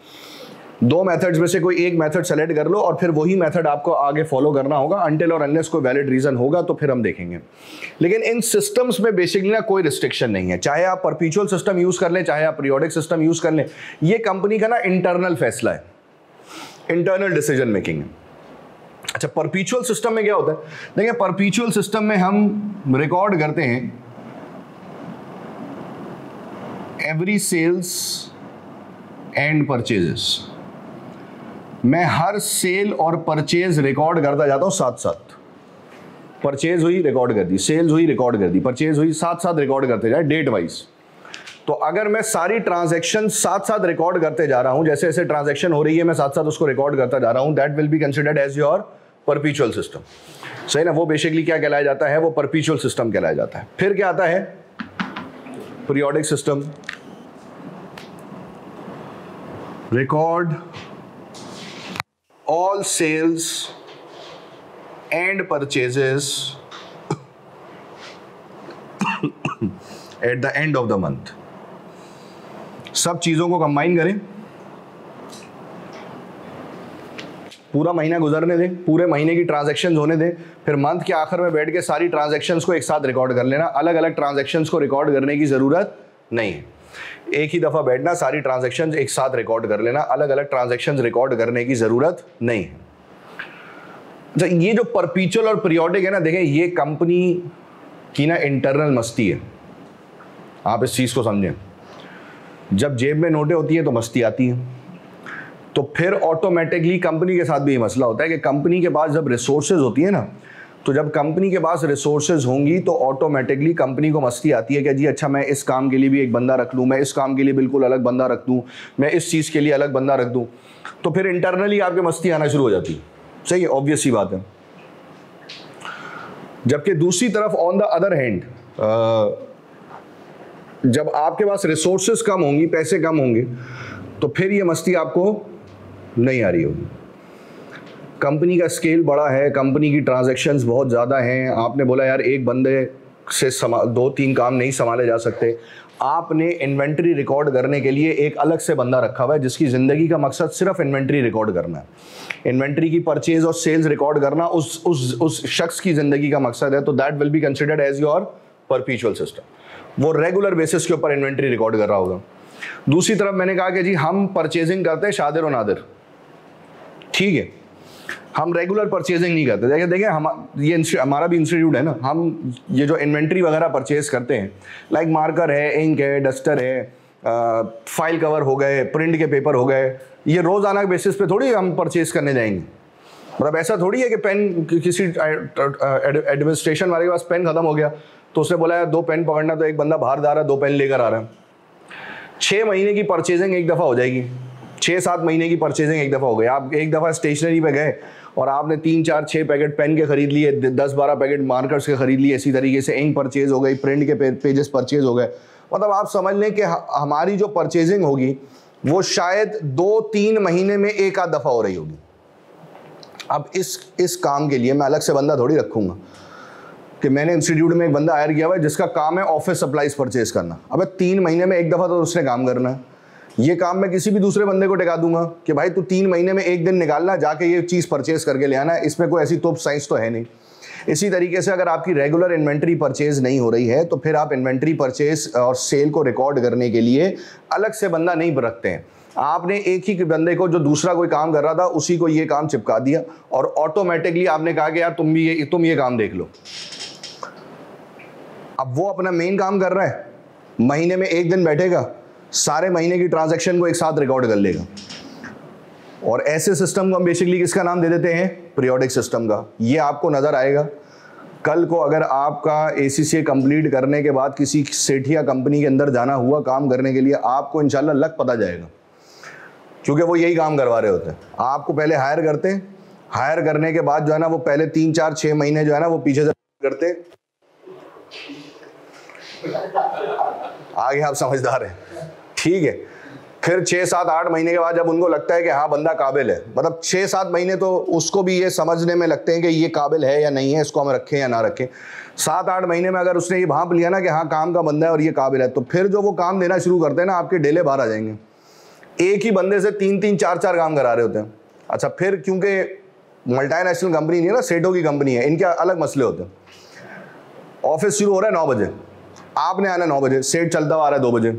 A: 2 मेथड्स में से कोई एक मेथड सेलेक्ट कर लो और फिर वही मेथड आपको आगे फॉलो करना होगा अनटिल और अनलेस कोई वैलिड रीज़न होगा तो फिर हम देखेंगे। लेकिन इन सिस्टम्स में बेसिकली ना कोई रिस्ट्रिक्शन नहीं है, चाहे आप परपेचुअल सिस्टम यूज़ कर लें, चाहे आप पीरियोडिक सिस्टम यूज़ कर लें। ये कंपनी का ना इंटरनल फैसला है, इंटरनल डिसीजन मेकिंग है। अच्छा, परपेचुअल सिस्टम में क्या होता है? देखिए, परपेचुअल सिस्टम में हम रिकॉर्ड करते हैं एवरी सेल्स एंड परचेजेस। मैं हर सेल और परचेज रिकॉर्ड करता जाता हूं साथ साथ। परचेज हुई, रिकॉर्ड कर दी, सेल्स हुई, रिकॉर्ड कर दी, परचेज हुई, साथ साथ रिकॉर्ड करते जाए डेट वाइज। तो अगर मैं सारी ट्रांजैक्शन साथ साथ रिकॉर्ड करते जा रहा हूं, जैसे जैसे ट्रांजैक्शन हो रही है मैं साथ साथ उसको रिकॉर्ड करता जा रहा हूं, that will be considered as your perpetual system. सही ना, वो बेसिकली क्या कहलाया जाता है? वो परपेचुअल सिस्टम कहलाया जाता है। फिर क्या आता है? Periodic system. Record all sales and purchases at the end of the month. सब चीजों को कंबाइन करें, पूरा महीना गुजरने दें, पूरे महीने की ट्रांजैक्शंस होने दें, फिर मंथ के आखिर में बैठ के सारी ट्रांजैक्शंस को एक साथ रिकॉर्ड कर लेना। अलग अलग ट्रांजैक्शंस को रिकॉर्ड करने की जरूरत नहीं है, एक ही दफा बैठना, सारी ट्रांजैक्शंस एक साथ रिकॉर्ड कर लेना। अलग अलग ट्रांजैक्शंस रिकॉर्ड करने की जरूरत नहीं है। अच्छा, ये जो परपेचुअल और पीरियोडिक है ना, देखें ये कंपनी की ना इंटरनल मस्ती है। आप इस चीज को समझें, जब जेब में नोटें होती है तो मस्ती आती है, तो फिर ऑटोमेटिकली कंपनी के साथ भी ये मसला होता है कि कंपनी के पास जब रिसोर्सेज होती है ना, तो जब कंपनी के पास रिसोर्सेज होंगी तो ऑटोमेटिकली कंपनी को मस्ती आती है कि जी अच्छा, मैं इस काम के लिए भी एक बंदा रख लूँ, मैं इस काम के लिए बिल्कुल अलग बंदा रख दूँ, मैं इस चीज़ के लिए अलग बंदा रख दूँ। तो फिर इंटरनली आपके मस्ती आना शुरू हो जाती है। सही है, ऑब्वियस सी बात है। जबकि दूसरी तरफ ऑन द अदर हैंड, जब आपके पास रिसोर्सेज कम होंगी, पैसे कम होंगे, तो फिर ये मस्ती आपको नहीं आ रही होगी। कंपनी का स्केल बड़ा है, कंपनी की ट्रांजैक्शंस बहुत ज़्यादा हैं, आपने बोला यार एक बंदे से 2-3 काम नहीं संभाले जा सकते, आपने इन्वेंट्री रिकॉर्ड करने के लिए एक अलग से बंदा रखा हुआ है जिसकी ज़िंदगी का मकसद सिर्फ इन्वेंट्री रिकॉर्ड करना है। इन्वेंट्री की परचेज और सेल्स रिकॉर्ड करना उस शख्स की ज़िंदगी का मकसद है, तो that will be considered as your perpetual system. वो रेगुलर बेसिस के ऊपर इन्वेंट्री रिकॉर्ड कर रहा होगा। दूसरी तरफ मैंने कहा कि जी हम परचेजिंग करते हैं शादिर और नादिर, ठीक है, हम रेगुलर परचेजिंग नहीं करते। देखिए हम ये हमारा भी इंस्टीट्यूट है ना, हम ये जो इन्वेंट्री वगैरह परचेज करते हैं, लाइक मार्कर है, इंक है, डस्टर है, फाइल कवर हो गए, प्रिंट के पेपर हो गए, ये रोज़ाना के बेसिस पे थोड़ी हम परचेज करने जाएंगे। मतलब ऐसा थोड़ी है कि पेन, किसी एडमिनिस्ट्रेशन वाले के पास पेन खत्म हो गया तो उसने बोला है 2 पेन पकड़ना, तो एक बंदा बाहर जा रहा है 2 पेन लेकर आ रहा है। 6 महीने की परचेजिंग एक दफ़ा हो जाएगी, 6-7 महीने की परचेजिंग एक दफ़ा हो गई। आप एक दफ़ा स्टेशनरी पे गए और आपने 3 4 6 पैकेट पेन के खरीद लिए, 10-12 पैकेट मार्कर्स के खरीद लिए, इसी तरीके से इंक परचेज हो गई, प्रिंट के पेजेस परचेज हो गए, मतलब आप समझ लें कि हमारी जो परचेजिंग होगी वो शायद 2-3 महीने में एक आध दफ़ा हो रही होगी। अब इस काम के लिए मैं अलग से बंदा थोड़ी रखूँगा कि मैंने इंस्टीट्यूट में एक बंदा हायर किया हुआ है जिसका काम है ऑफिस सप्लाईज परचेज करना। अब 3 महीने में एक दफ़ा तो उसने काम करना है। ये काम मैं किसी भी दूसरे बंदे को टिका दूंगा कि भाई तू 3 महीने में एक दिन निकालना, जाके ये चीज़ परचेज करके ले आना है, इसमें कोई ऐसी तोप साइंस तो है नहीं। इसी तरीके से अगर आपकी रेगुलर इन्वेंट्री परचेज नहीं हो रही है तो फिर आप इन्वेंट्री परचेज और सेल को रिकॉर्ड करने के लिए अलग से बंदा नहीं रखते हैं। आपने एक ही बंदे को जो दूसरा कोई काम कर रहा था उसी को ये काम चिपका दिया और ऑटोमेटिकली आपने कहा कि यार तुम ये काम देख लो। अब वो अपना मेन काम कर रहा है, महीने में एक दिन बैठेगा, सारे महीने की ट्रांजैक्शन को एक साथ रिकॉर्ड कर लेगा। और ऐसे सिस्टम को हम बेसिकली किसका नाम दे देते हैं? पीरियोडिक सिस्टम का। ये आपको नज़र आएगा कल को अगर आपका ACCA कंप्लीट करने के बाद किसी सेठिया कंपनी के अंदर जाना हुआ काम करने के लिए, आपको इंशाल्लाह लग पता जाएगा, क्योंकि वो यही काम करवा रहे होते हैं। आपको पहले हायर करते हैं, हायर करने के बाद जो है ना वो पहले 3 4 6 महीने जो है ना वो पीछे से करते हैं। आगे आप समझदार हैं, ठीक है। फिर 6 7 8 महीने के बाद जब उनको लगता है कि हाँ बंदा काबिल है, मतलब 6 7 महीने तो उसको भी ये समझने में लगते हैं कि ये काबिल है या नहीं है, इसको हम रखें या ना रखें। 7 8 महीने में अगर उसने ये भांप लिया ना कि हाँ काम का बंदा है और ये काबिल है, तो फिर जो वो काम देना शुरू करते हैं ना, आपके डेले बाहर आ जाएंगे। एक ही बंदे से 3 3 4 4 काम करा रहे होते हैं। अच्छा, फिर क्योंकि मल्टीनेशनल कंपनी नहीं है ना, सेठों की कंपनी है, इनके अलग मसले होते हैं। ऑफिस शुरू हो रहा है 9 बजे, आपने आना 9 बजे, सेट चलता हुआ आ रहा है 2 बजे।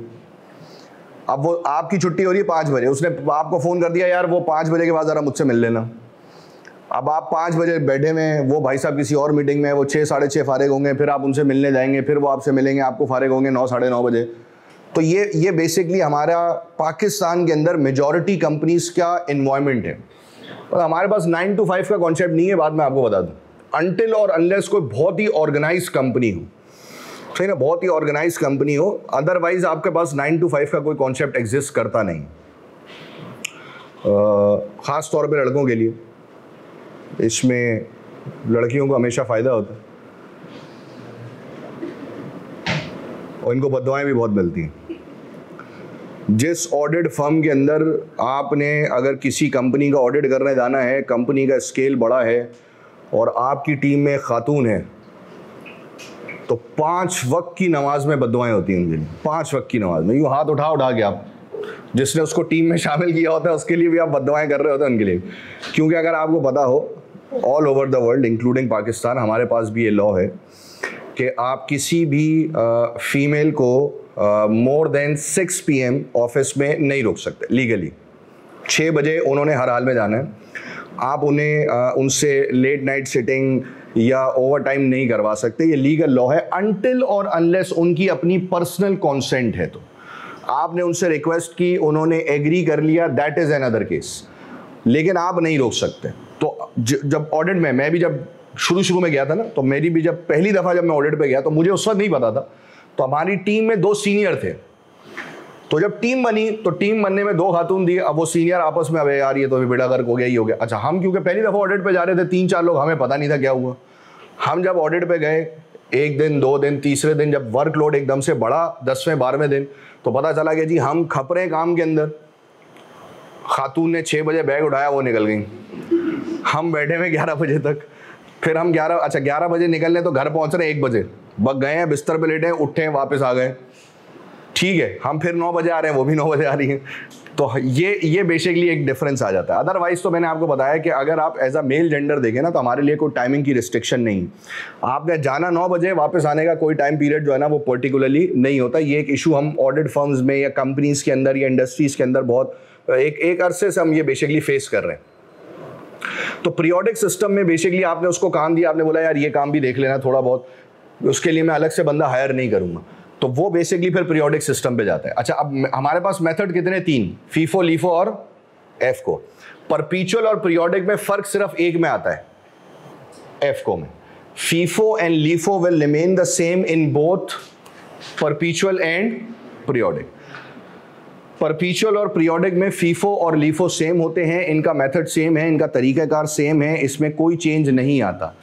A: अब वो आपकी छुट्टी हो रही है 5 बजे, उसने आपको फ़ोन कर दिया यार वो 5 बजे के बाद ज़रा मुझसे मिल लेना। अब आप 5 बजे बैठे में, वो भाई साहब किसी और मीटिंग में, वो 6 साढ़े 6 फारिग होंगे, फिर आप उनसे मिलने जाएंगे, फिर वो आपसे मिलेंगे, आपको फारिग होंगे 9 साढ़े 9 बजे। तो ये बेसिकली हमारा पाकिस्तान के अंदर मेजॉरिटी कंपनीज का इन्वायरमेंट है। और हमारे पास 9 to 5 का कॉन्सेप्ट नहीं है, बाद में आपको बता दूँ, अनटिल और अनलेस कोई बहुत ही ऑर्गेनाइज कंपनी हो, सही ना, बहुत ही ऑर्गेनाइज कंपनी हो, अदरवाइज आपके पास 9 to 5 का कोई कॉन्सेप्ट एग्जिस्ट करता नहीं। ख़ास तौर पे लड़कों के लिए, इसमें लड़कियों को हमेशा फ़ायदा होता है और इनको बददुआएं भी बहुत मिलती हैं। जिस ऑडिट फर्म के अंदर आपने अगर किसी कंपनी का ऑडिट करने जाना है, कंपनी का स्केल बड़ा है और आपकी टीम में खातून है, तो 5 वक्त की नमाज में बद्दुआएं होती हैं उनके लिए। 5 वक्त की नमाज में यूँ हाथ उठा के आप, जिसने उसको टीम में शामिल किया होता है उसके लिए भी आप बद्दुआएं कर रहे होते हैं उनके लिए। क्योंकि अगर आपको पता हो, all over the world including Pakistan, हमारे पास भी ये लॉ है कि आप किसी भी फीमेल को मोर देन 6 PM ऑफिस में नहीं रोक सकते लीगली। 6 बजे उन्होंने हर हाल में जाना है। आप उन्हें उनसे लेट नाइट सिटिंग या ओवर टाइम नहीं करवा सकते, ये लीगल लॉ है, अनटिल और अनलेस उनकी अपनी पर्सनल कॉन्सेंट है। तो आपने उनसे रिक्वेस्ट की, उन्होंने एग्री कर लिया, दैट इज़ अनदर केस, लेकिन आप नहीं रोक सकते। तो जब ऑडिट में, मैं भी जब शुरू में गया था ना, तो मेरी भी जब पहली दफ़ा जब मैं ऑडिट पे गया तो मुझे उस वक्त नहीं पता था, तो हमारी टीम में 2 सीनियर थे। तो जब टीम बनी तो टीम बनने में 2 खातून दी। अब वो सीनियर आपस में, अबे यार ये तो बेड़ा गर्क हो गया, ही हो गया। अच्छा, हम क्योंकि पहली दफ़ा ऑडिट पे जा रहे थे, 3 4 लोग, हमें पता नहीं था क्या हुआ। हम जब ऑडिट पे गए, 1 दिन 2 दिन, तीसरे दिन जब वर्कलोड एकदम से बढ़ा, 10वें 12वें दिन, तो पता चला कि जी हम खप रहे काम के अंदर। खातून ने 6 बजे बैग उठाया, वो निकल गई। हम बैठे हुए 11 बजे तक। फिर हम 11 बजे निकलने, तो घर पहुंच रहे 1 बजे, बग गए हैं, बिस्तर पे लेटे हैं, उठे हैं, वापस आ गए। ठीक है, हम फिर 9 बजे आ रहे हैं, वो भी 9 बजे आ रही हैं। तो ये बेसिकली एक डिफरेंस आ जाता है। अदरवाइज तो मैंने आपको बताया कि अगर आप एज अ मेल जेंडर देखें ना, तो हमारे लिए कोई टाइमिंग की रिस्ट्रिक्शन नहीं। आपने जाना 9 बजे, वापस आने का कोई टाइम पीरियड जो है ना वो पर्टिकुलरली नहीं होता। ये एक इशू हम ऑडिट फर्म्स में या कंपनीज के अंदर या इंडस्ट्रीज के अंदर बहुत एक अरसे से हम ये बेसिकली फेस कर रहे हैं। तो पीरियोडिक सिस्टम में बेसिकली आपने उसको काम दिया, आपने बोला यार ये काम भी देख लेना थोड़ा बहुत, उसके लिए मैं अलग से बंदा हायर नहीं करूँगा, तो वो बेसिकली फिर पीरियोडिक सिस्टम पे जाता है। अच्छा, अब हमारे पास मेथड कितने? 3, फीफो, लीफो और एफको। परपीचुअल और पीरियोडिक में फर्क सिर्फ एक में आता है, एफको में। FIFO and LIFO will remain the same in both परपीचुअल and periodic. परपीचुअल और पीरियोडिक में फीफो और लीफो सेम होते हैं, इनका मेथड सेम है, इनका तरीकाकार सेम है, इसमें कोई चेंज नहीं आता।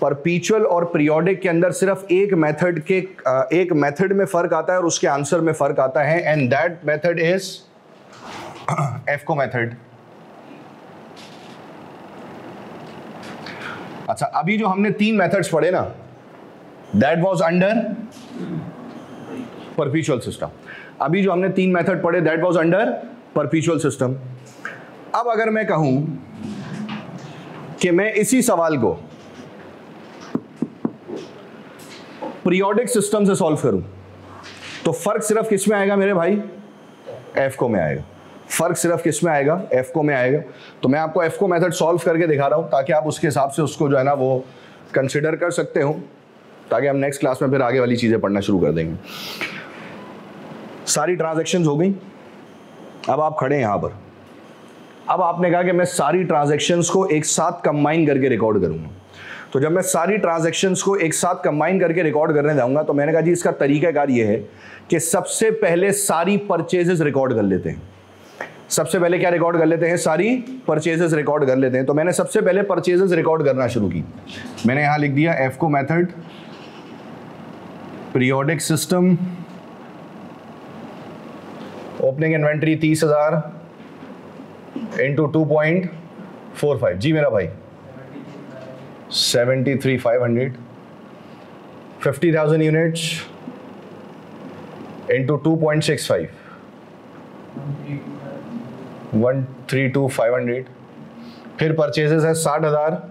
A: परपीचुअल और पीरियोडिक के अंदर सिर्फ एक मेथड में फर्क आता है और उसके आंसर में फर्क आता है, एंड दैट मेथड इज एफको मेथड। अच्छा, अभी जो हमने 3 मेथड्स पढ़े ना, that was under perpetual system. अभी जो हमने 3 मेथड पढ़े that was under perpetual system. अब अगर मैं कहूं कि मैं इसी सवाल को पीरियोडिक सिस्टम से सॉल्व करूं, तो फर्क सिर्फ किस में आएगा मेरे भाई? एफको में आएगा। फर्क सिर्फ किस में आएगा? एफको में आएगा। तो मैं आपको एफको मेथड सॉल्व करके दिखा रहा हूं ताकि आप उसके हिसाब से उसको जो है ना वो कंसिडर कर सकते हो, ताकि हम नेक्स्ट क्लास में फिर आगे वाली चीजें पढ़ना शुरू कर देंगे। सारी ट्रांजैक्शंस हो गई। अब आप खड़े हैं यहां पर। अब आपने कहा कि मैं सारी ट्रांजैक्शंस को एक साथ कंबाइन करके रिकॉर्ड करूंगा। तो जब मैं सारी ट्रांजैक्शंस को एक साथ कंबाइन करके रिकॉर्ड करने जाऊंगा, तो मैंने कहा जी इसका तरीकाकार ये है कि सबसे पहले सारी परचेजेस रिकॉर्ड कर लेते हैं। सबसे पहले क्या रिकॉर्ड कर लेते हैं? सारी परचेजेस रिकॉर्ड कर लेते हैं। तो मैंने सबसे पहले परचेजेस रिकॉर्ड करना शुरू की। मैंने यहां लिख दिया एफको method, periodic system, opening inventory 30,000 into 2.45। जी मेरा भाई 73,500, 50,000 यूनिट्स इंटू 2.65, 132,500। फिर परचेजेस है 60,000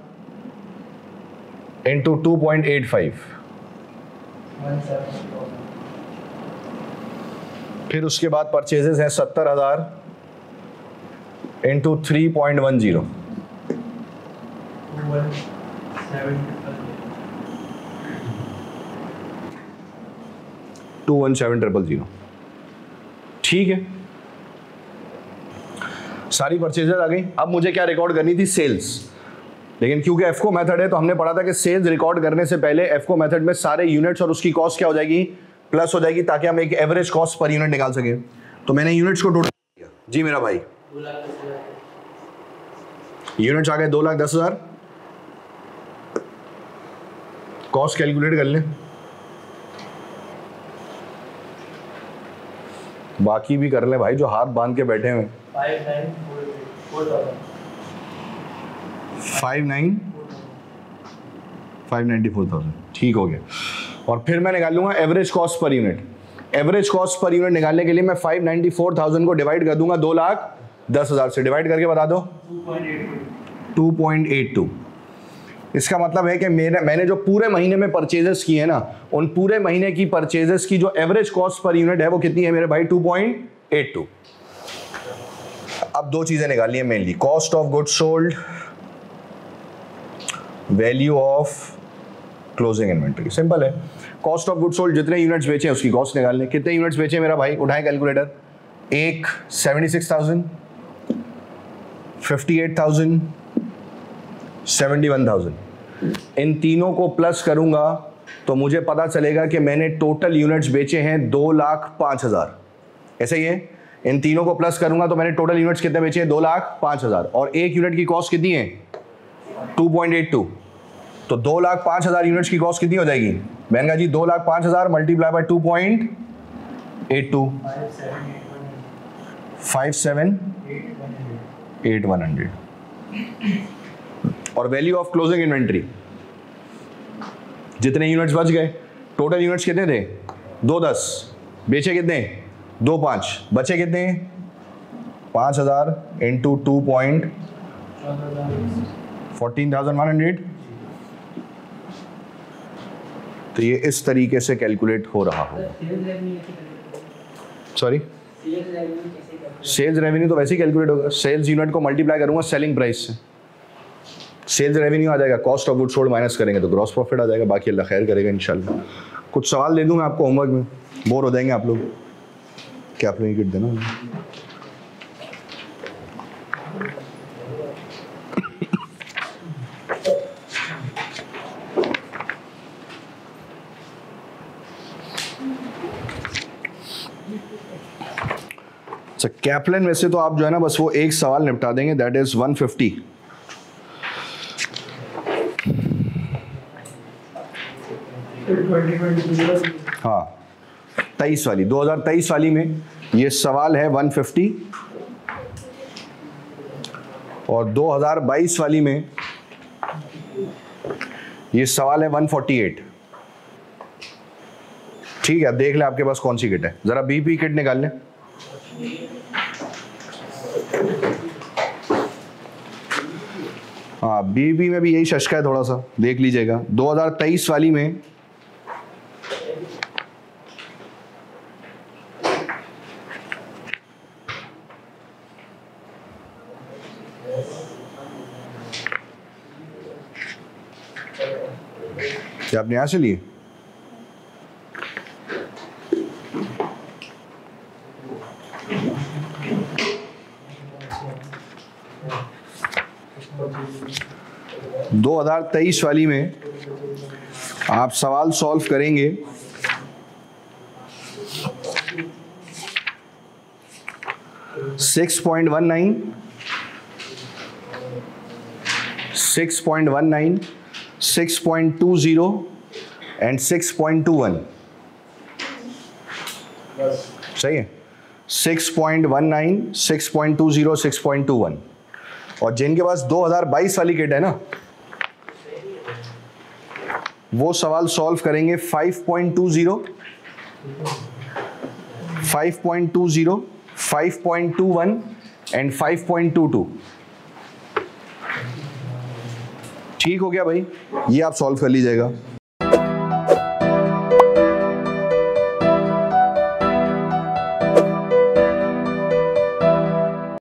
A: इंटू 2.85, फिर उसके बाद परचेजेस हैं 70,000 इंटू 3.10, 217,000। ठीक है, सारी परचेजेस आ गई। अब मुझे क्या रिकॉर्ड करनी थी? सेल्स। लेकिन क्योंकि एफको मेथड है तो हमने पढ़ा था कि सेल्स रिकॉर्ड करने से पहले एफको मेथड में सारे यूनिट्स और उसकी कॉस्ट क्या हो जाएगी? प्लस हो जाएगी, ताकि हम एक एवरेज कॉस्ट पर यूनिट निकाल सके। तो मैंने यूनिट्स को टोटल किया। जी मेरा भाई यूनिट्स आ गए 2,10,000। कॉस्ट कैलकुलेट कर लें, बाकी भी कर लें भाई जो हाथ बांध के बैठे हुए। 594,000 ठीक हो गया। और फिर मैं निकाल लूंगा average cost per unit. Average cost per unit निकालने के लिए मैं 594,000 को डिवाइड कर दूंगा 2,10,000 से। डिवाइड करके बता दो 2.82। इसका मतलब है कि मैंने जो पूरे महीने में परचेजेस की है ना, उन पूरे महीने की परचेजेस की जो एवरेज कॉस्ट पर यूनिट है वो कितनी है मेरे भाई? 2.82। अब 2 चीजें निकालनी है mainly, cost of goods sold, value of closing inventory. Simple है, कॉस्ट ऑफ गुड्स सोल्ड जितने यूनिट्स बेचे उसकी कॉस्ट निकालने। कितने यूनिट्स बेचे मेरा भाई? उठाए कैलकुलेटर। एक 76,000, 58,000, 71,000। इन तीनों को प्लस करूंगा तो मुझे पता चलेगा कि मैंने टोटल यूनिट्स बेचे हैं 2,05,000। ऐसे ही है, इन तीनों को प्लस करूंगा तो मैंने टोटल यूनिट्स कितने बेचे हैं? 2,05,000। और एक यूनिट की कॉस्ट कितनी है? 2.82। तो 2,05,000 यूनिट्स की कॉस्ट कितनी हो जाएगी? मैंने कहा जी 2,05,000 मल्टीप्लाई बाय 2.82, 57,800। और वैल्यू ऑफ क्लोजिंग इन्वेंट्री, जितने यूनिट्स बच गए, टोटल यूनिट्स कितने थे? 210, बेचे कितने? 2.5, बचे कितने? 5,000 इंटू 2.14,100। तो ये इस तरीके से कैलकुलेट हो रहा होगा। सॉरी, सेल्स रेवेन्यू तो वैसे ही कैलकुलेट होगा। सेल्स यूनिट को मल्टीप्लाई करूंगा सेलिंग प्राइस से, सेल्स रेवेन्यू आ जाएगा, cost of goods sold minus करेंगे तो ग्रॉस प्रॉफिट आ जाएगा। बाकी अल्लाह खैर करेगा इंशाल्लाह। कुछ सवाल दे दूं मैं आपको होमवर्क में, बोर हो जाएंगे आप लोग। क्या आप लोग किट देना? अच्छा कैप्लन में से तो आप जो है ना बस वो एक सवाल निपटा देंगे, दैट इज 150। हाँ 23 वाली, 2023 वाली में ये सवाल है 150 और 2022 वाली में ये सवाल है 148। ठीक है, देख ले आपके पास कौन सी किट है, जरा बीपी किट निकाल लें। हाँ बीपी में भी यही शशका है, थोड़ा सा देख लीजिएगा। 2023 वाली में क्या आपने यहां से लिए? दो 2023 वाली में आप सवाल सॉल्व करेंगे 6.19, 6.19, 6.20 एंड 6.21। सही है, 6.19, 6.20, 6.21। और जिनके पास 2022 वाली किट है ना वो सवाल सॉल्व करेंगे 5.20, 5.20, 5.21 एंड 5.22। ठीक हो गया भाई, ये आप सॉल्व कर लीजिएगा।